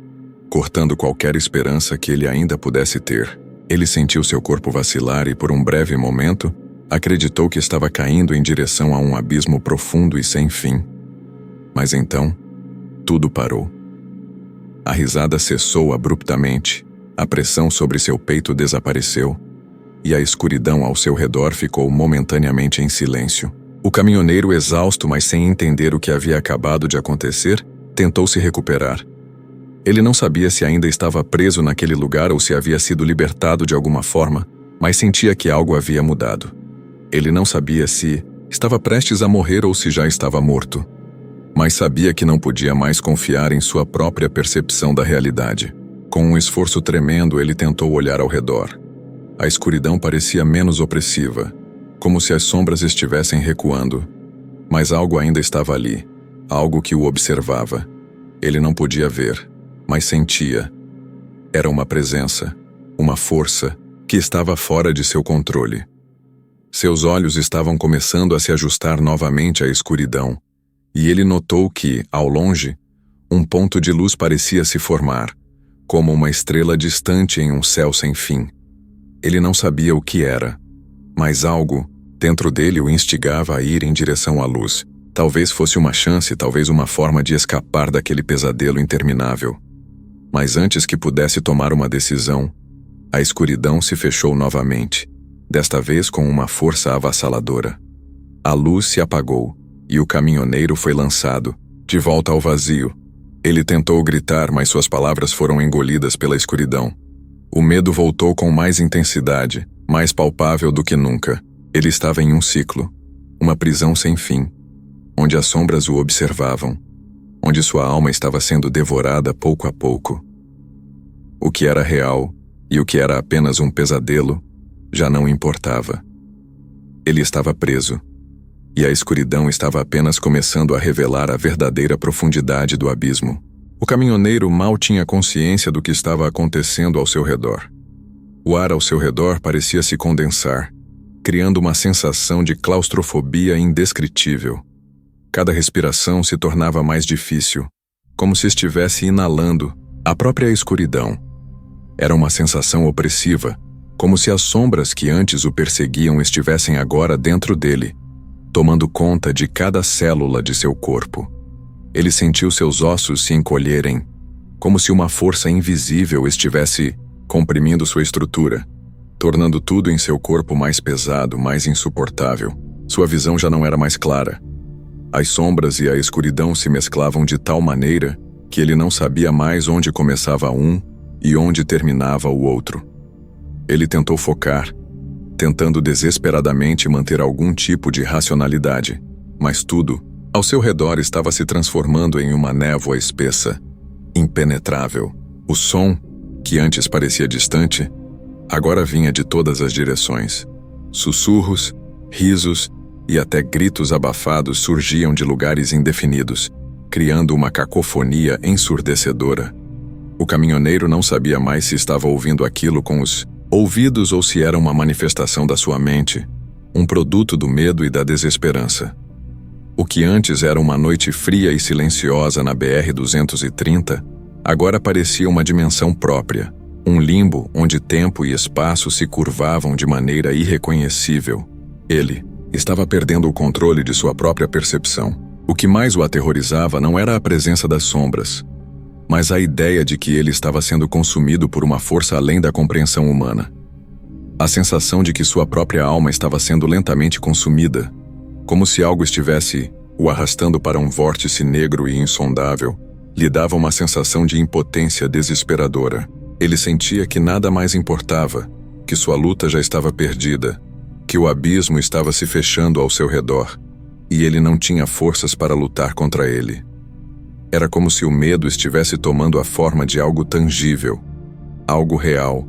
cortando qualquer esperança que ele ainda pudesse ter. Ele sentiu seu corpo vacilar e, por um breve momento, acreditou que estava caindo em direção a um abismo profundo e sem fim. Mas então, tudo parou. A risada cessou abruptamente, a pressão sobre seu peito desapareceu, e a escuridão ao seu redor ficou momentaneamente em silêncio. O caminhoneiro, exausto, mas sem entender o que havia acabado de acontecer, tentou se recuperar. Ele não sabia se ainda estava preso naquele lugar ou se havia sido libertado de alguma forma, mas sentia que algo havia mudado. Ele não sabia se estava prestes a morrer ou se já estava morto, mas sabia que não podia mais confiar em sua própria percepção da realidade. Com um esforço tremendo, ele tentou olhar ao redor. A escuridão parecia menos opressiva, como se as sombras estivessem recuando. Mas algo ainda estava ali, algo que o observava. Ele não podia ver, mas sentia. Era uma presença, uma força, que estava fora de seu controle. Seus olhos estavam começando a se ajustar novamente à escuridão, e ele notou que, ao longe, um ponto de luz parecia se formar, como uma estrela distante em um céu sem fim. Ele não sabia o que era, mas algo, dentro dele, o instigava a ir em direção à luz. Talvez fosse uma chance, talvez uma forma de escapar daquele pesadelo interminável. Mas antes que pudesse tomar uma decisão, a escuridão se fechou novamente, desta vez com uma força avassaladora. A luz se apagou, e o caminhoneiro foi lançado, de volta ao vazio. Ele tentou gritar, mas suas palavras foram engolidas pela escuridão. O medo voltou com mais intensidade, mais palpável do que nunca. Ele estava em um ciclo, uma prisão sem fim, onde as sombras o observavam, onde sua alma estava sendo devorada pouco a pouco. O que era real e o que era apenas um pesadelo já não importava. Ele estava preso, e a escuridão estava apenas começando a revelar a verdadeira profundidade do abismo. O caminhoneiro mal tinha consciência do que estava acontecendo ao seu redor. O ar ao seu redor parecia se condensar, criando uma sensação de claustrofobia indescritível. Cada respiração se tornava mais difícil, como se estivesse inalando a própria escuridão. Era uma sensação opressiva, como se as sombras que antes o perseguiam estivessem agora dentro dele, tomando conta de cada célula de seu corpo. Ele sentiu seus ossos se encolherem, como se uma força invisível estivesse comprimindo sua estrutura, tornando tudo em seu corpo mais pesado, mais insuportável. Sua visão já não era mais clara. As sombras e a escuridão se mesclavam de tal maneira que ele não sabia mais onde começava um e onde terminava o outro. Ele tentou focar, tentando desesperadamente manter algum tipo de racionalidade, mas tudo ao seu redor estava se transformando em uma névoa espessa, impenetrável. O som, que antes parecia distante, agora vinha de todas as direções. Sussurros, risos e até gritos abafados surgiam de lugares indefinidos, criando uma cacofonia ensurdecedora. O caminhoneiro não sabia mais se estava ouvindo aquilo com os ouvidos ou se era uma manifestação da sua mente, um produto do medo e da desesperança. O que antes era uma noite fria e silenciosa na BR-230, agora parecia uma dimensão própria, um limbo onde tempo e espaço se curvavam de maneira irreconhecível. Ele estava perdendo o controle de sua própria percepção. O que mais o aterrorizava não era a presença das sombras, mas a ideia de que ele estava sendo consumido por uma força além da compreensão humana. A sensação de que sua própria alma estava sendo lentamente consumida, como se algo estivesse o arrastando para um vórtice negro e insondável, lhe dava uma sensação de impotência desesperadora. Ele sentia que nada mais importava, que sua luta já estava perdida, que o abismo estava se fechando ao seu redor, e ele não tinha forças para lutar contra ele. Era como se o medo estivesse tomando a forma de algo tangível, algo real,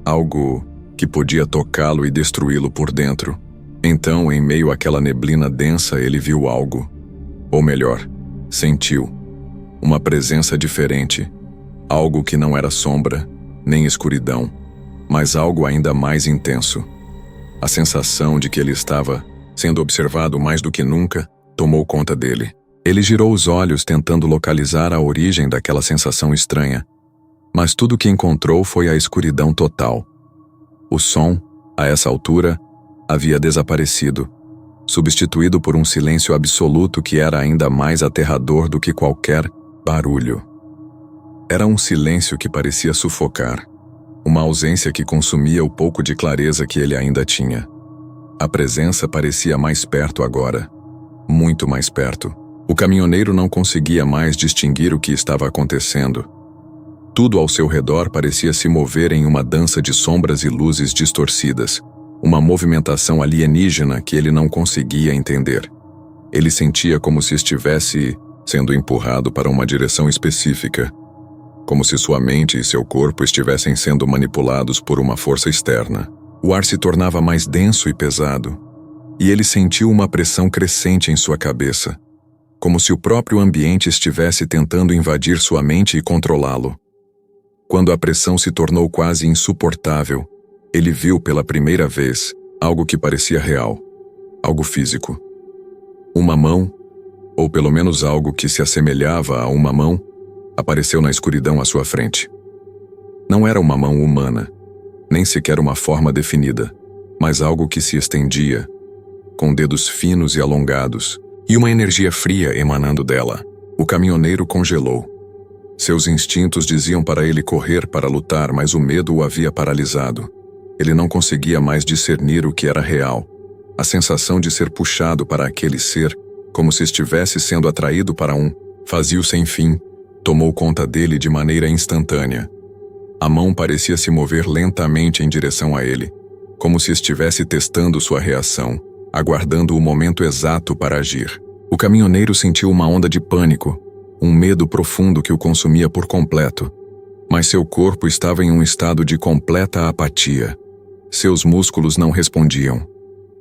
algo que podia tocá-lo e destruí-lo por dentro. Então, em meio àquela neblina densa, ele viu algo. Ou melhor, sentiu. Uma presença diferente. Algo que não era sombra, nem escuridão, mas algo ainda mais intenso. A sensação de que ele estava sendo observado mais do que nunca tomou conta dele. Ele girou os olhos tentando localizar a origem daquela sensação estranha, mas tudo que encontrou foi a escuridão total. O som, a essa altura, havia desaparecido, substituído por um silêncio absoluto que era ainda mais aterrador do que qualquer barulho. Era um silêncio que parecia sufocar, uma ausência que consumia o pouco de clareza que ele ainda tinha. A presença parecia mais perto agora. Muito mais perto. O caminhoneiro não conseguia mais distinguir o que estava acontecendo. Tudo ao seu redor parecia se mover em uma dança de sombras e luzes distorcidas, uma movimentação alienígena que ele não conseguia entender. Ele sentia como se estivesse sendo empurrado para uma direção específica, como se sua mente e seu corpo estivessem sendo manipulados por uma força externa. O ar se tornava mais denso e pesado, e ele sentiu uma pressão crescente em sua cabeça, como se o próprio ambiente estivesse tentando invadir sua mente e controlá-lo. Quando a pressão se tornou quase insuportável, ele viu pela primeira vez algo que parecia real, algo físico. Uma mão, ou pelo menos algo que se assemelhava a uma mão, apareceu na escuridão à sua frente. Não era uma mão humana, nem sequer uma forma definida, mas algo que se estendia, com dedos finos e alongados, e uma energia fria emanando dela. O caminhoneiro congelou. Seus instintos diziam para ele correr para lutar, mas o medo o havia paralisado. Ele não conseguia mais discernir o que era real. A sensação de ser puxado para aquele ser, como se estivesse sendo atraído para um vazio sem fim, tomou conta dele de maneira instantânea. A mão parecia se mover lentamente em direção a ele, como se estivesse testando sua reação, aguardando o momento exato para agir. O caminhoneiro sentiu uma onda de pânico, um medo profundo que o consumia por completo. Mas seu corpo estava em um estado de completa apatia. Seus músculos não respondiam.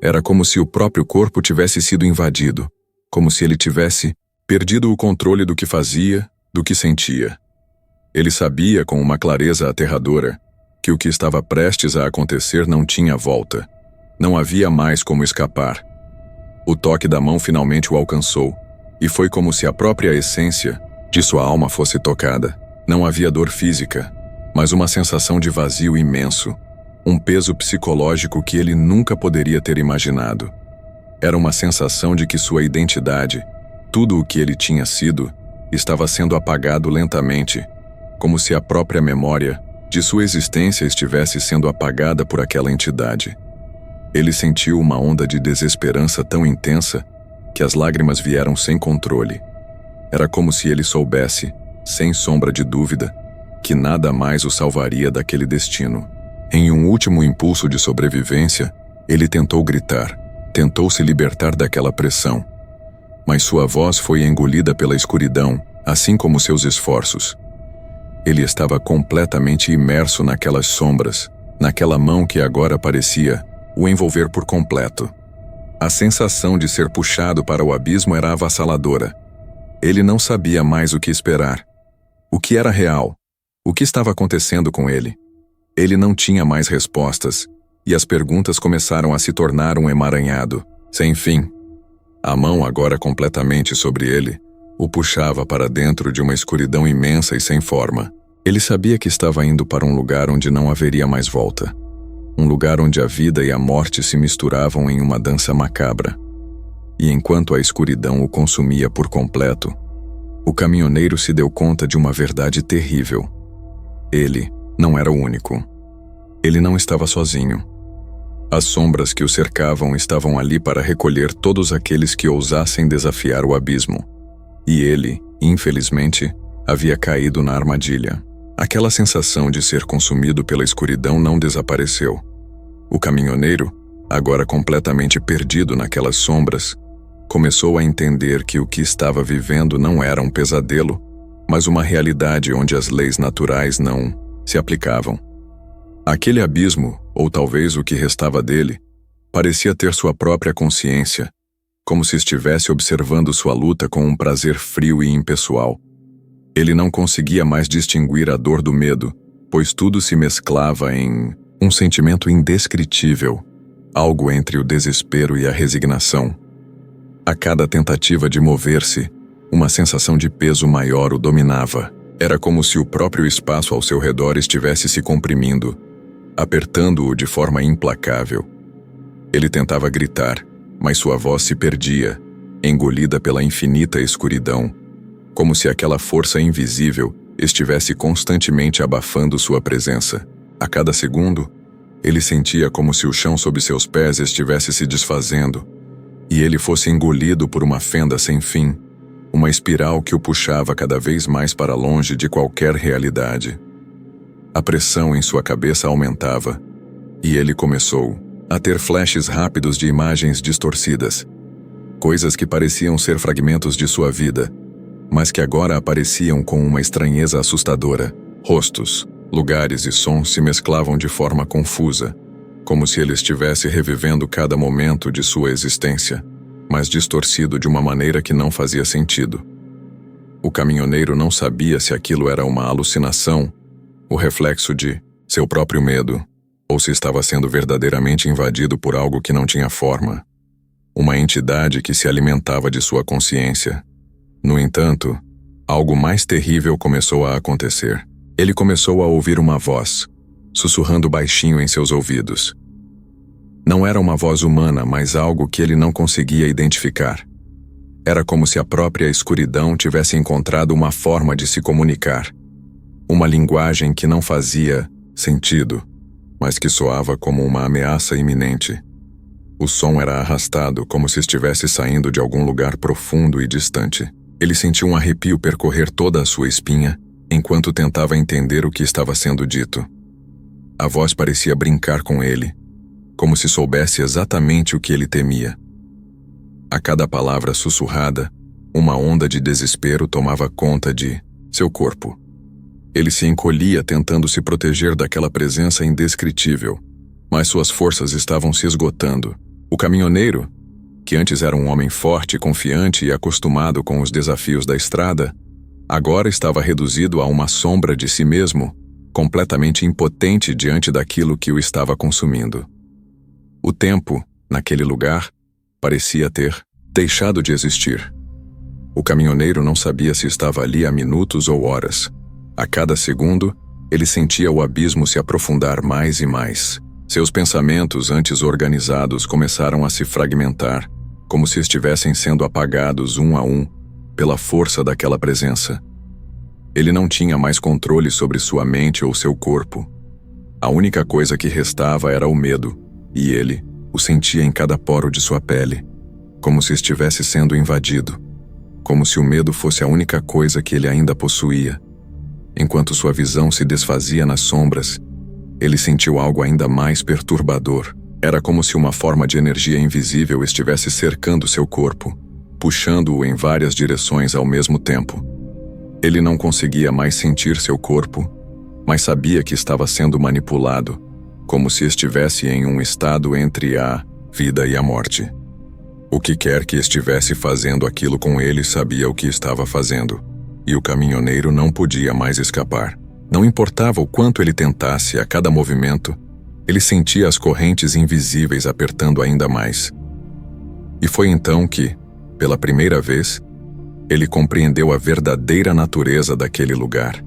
Era como se o próprio corpo tivesse sido invadido, como se ele tivesse perdido o controle do que fazia, do que sentia. Ele sabia com uma clareza aterradora que o que estava prestes a acontecer não tinha volta. Não havia mais como escapar. O toque da mão finalmente o alcançou, e foi como se a própria essência de sua alma fosse tocada. Não havia dor física, mas uma sensação de vazio imenso, um peso psicológico que ele nunca poderia ter imaginado. Era uma sensação de que sua identidade, tudo o que ele tinha sido, estava sendo apagado lentamente, como se a própria memória de sua existência estivesse sendo apagada por aquela entidade. Ele sentiu uma onda de desesperança tão intensa que as lágrimas vieram sem controle. Era como se ele soubesse, sem sombra de dúvida, que nada mais o salvaria daquele destino. Em um último impulso de sobrevivência, ele tentou gritar, tentou se libertar daquela pressão. Mas sua voz foi engolida pela escuridão, assim como seus esforços. Ele estava completamente imerso naquelas sombras, naquela mão que agora parecia o envolver por completo. A sensação de ser puxado para o abismo era avassaladora. Ele não sabia mais o que esperar. O que era real? O que estava acontecendo com ele? Ele não tinha mais respostas, e as perguntas começaram a se tornar um emaranhado, sem fim. A mão, agora completamente sobre ele, o puxava para dentro de uma escuridão imensa e sem forma. Ele sabia que estava indo para um lugar onde não haveria mais volta. Um lugar onde a vida e a morte se misturavam em uma dança macabra. E enquanto a escuridão o consumia por completo, o caminhoneiro se deu conta de uma verdade terrível. Ele não era o único. Ele não estava sozinho. As sombras que o cercavam estavam ali para recolher todos aqueles que ousassem desafiar o abismo. E ele, infelizmente, havia caído na armadilha. Aquela sensação de ser consumido pela escuridão não desapareceu. O caminhoneiro, agora completamente perdido naquelas sombras, começou a entender que o que estava vivendo não era um pesadelo, mas uma realidade onde as leis naturais não se aplicavam. Aquele abismo, ou talvez o que restava dele, parecia ter sua própria consciência, como se estivesse observando sua luta com um prazer frio e impessoal. Ele não conseguia mais distinguir a dor do medo, pois tudo se mesclava em um sentimento indescritível, algo entre o desespero e a resignação. A cada tentativa de mover-se, uma sensação de peso maior o dominava. Era como se o próprio espaço ao seu redor estivesse se comprimindo, apertando-o de forma implacável. Ele tentava gritar, mas sua voz se perdia, engolida pela infinita escuridão, como se aquela força invisível estivesse constantemente abafando sua presença. A cada segundo, Ele sentia como se o chão sob seus pés estivesse se desfazendo, e ele fosse engolido por uma fenda sem fim, uma espiral que o puxava cada vez mais para longe de qualquer realidade. A pressão em sua cabeça aumentava, e ele começou a ter flashes rápidos de imagens distorcidas, coisas que pareciam ser fragmentos de sua vida, mas que agora apareciam com uma estranheza assustadora. Rostos, lugares e sons se mesclavam de forma confusa, como se ele estivesse revivendo cada momento de sua existência, mas distorcido de uma maneira que não fazia sentido. O caminhoneiro não sabia se aquilo era uma alucinação, o reflexo de seu próprio medo, ou se estava sendo verdadeiramente invadido por algo que não tinha forma, uma entidade que se alimentava de sua consciência. No entanto, algo mais terrível começou a acontecer. Ele começou a ouvir uma voz, sussurrando baixinho em seus ouvidos. Não era uma voz humana, mas algo que ele não conseguia identificar. Era como se a própria escuridão tivesse encontrado uma forma de se comunicar. Uma linguagem que não fazia sentido, mas que soava como uma ameaça iminente. O som era arrastado, como se estivesse saindo de algum lugar profundo e distante. Ele sentiu um arrepio percorrer toda a sua espinha, enquanto tentava entender o que estava sendo dito. A voz parecia brincar com ele, como se soubesse exatamente o que ele temia. A cada palavra sussurrada, uma onda de desespero tomava conta de seu corpo. Ele se encolhia tentando se proteger daquela presença indescritível, mas suas forças estavam se esgotando. O caminhoneiro, que antes era um homem forte, confiante e acostumado com os desafios da estrada, agora estava reduzido a uma sombra de si mesmo, completamente impotente diante daquilo que o estava consumindo. O tempo, naquele lugar, parecia ter deixado de existir. O caminhoneiro não sabia se estava ali há minutos ou horas. A cada segundo, ele sentia o abismo se aprofundar mais e mais. Seus pensamentos, antes organizados, começaram a se fragmentar, como se estivessem sendo apagados um a um pela força daquela presença. Ele não tinha mais controle sobre sua mente ou seu corpo. A única coisa que restava era o medo, e ele o sentia em cada poro de sua pele, como se estivesse sendo invadido, como se o medo fosse a única coisa que ele ainda possuía. Enquanto sua visão se desfazia nas sombras, ele sentiu algo ainda mais perturbador. Era como se uma forma de energia invisível estivesse cercando seu corpo, puxando-o em várias direções ao mesmo tempo. Ele não conseguia mais sentir seu corpo, mas sabia que estava sendo manipulado, como se estivesse em um estado entre a vida e a morte. O que quer que estivesse fazendo aquilo com ele sabia o que estava fazendo, e o caminhoneiro não podia mais escapar. Não importava o quanto ele tentasse, a cada movimento, ele sentia as correntes invisíveis apertando ainda mais. E foi então que, pela primeira vez, ele compreendeu a verdadeira natureza daquele lugar.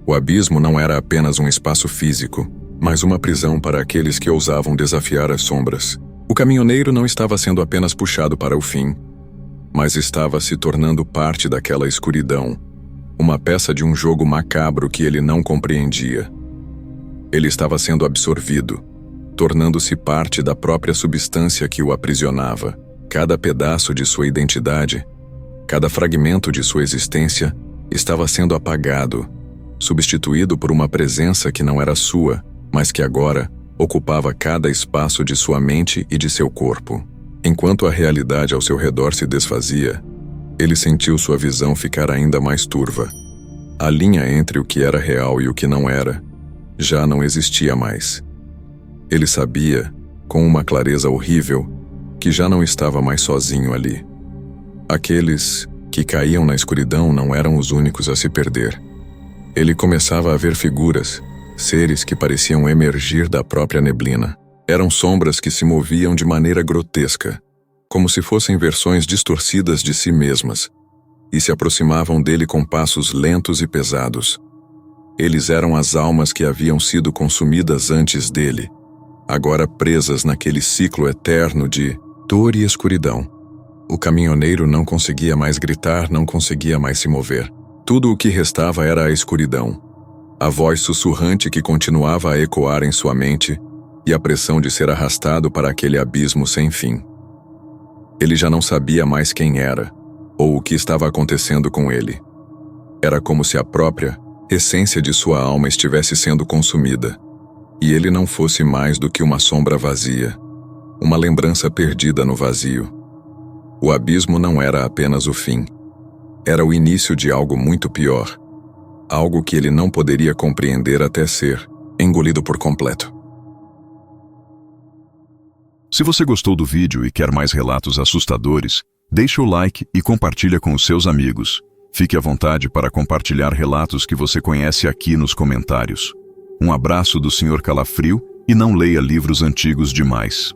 O abismo não era apenas um espaço físico, mas uma prisão para aqueles que ousavam desafiar as sombras. O caminhoneiro não estava sendo apenas puxado para o fim, mas estava se tornando parte daquela escuridão, uma peça de um jogo macabro que ele não compreendia. Ele estava sendo absorvido, tornando-se parte da própria substância que o aprisionava. Cada pedaço de sua identidade, cada fragmento de sua existência estava sendo apagado, substituído por uma presença que não era sua, mas que agora ocupava cada espaço de sua mente e de seu corpo. Enquanto a realidade ao seu redor se desfazia, ele sentiu sua visão ficar ainda mais turva. A linha entre o que era real e o que não era já não existia mais. Ele sabia, com uma clareza horrível, que já não estava mais sozinho ali. Aqueles que caíam na escuridão não eram os únicos a se perder. Ele começava a ver figuras, seres que pareciam emergir da própria neblina. Eram sombras que se moviam de maneira grotesca, como se fossem versões distorcidas de si mesmas, e se aproximavam dele com passos lentos e pesados. Eles eram as almas que haviam sido consumidas antes dele, agora presas naquele ciclo eterno de dor e escuridão. O caminhoneiro não conseguia mais gritar, não conseguia mais se mover. Tudo o que restava era a escuridão. A voz sussurrante que continuava a ecoar em sua mente e a pressão de ser arrastado para aquele abismo sem fim. Ele já não sabia mais quem era, ou o que estava acontecendo com ele. Era como se a própria essência de sua alma estivesse sendo consumida, e ele não fosse mais do que uma sombra vazia, uma lembrança perdida no vazio. O abismo não era apenas o fim. Era o início de algo muito pior, algo que ele não poderia compreender até ser engolido por completo. Se você gostou do vídeo e quer mais relatos assustadores, deixe o like e compartilha com os seus amigos. Fique à vontade para compartilhar relatos que você conhece aqui nos comentários. Um abraço do Sr. Calafrio e não leia livros antigos demais.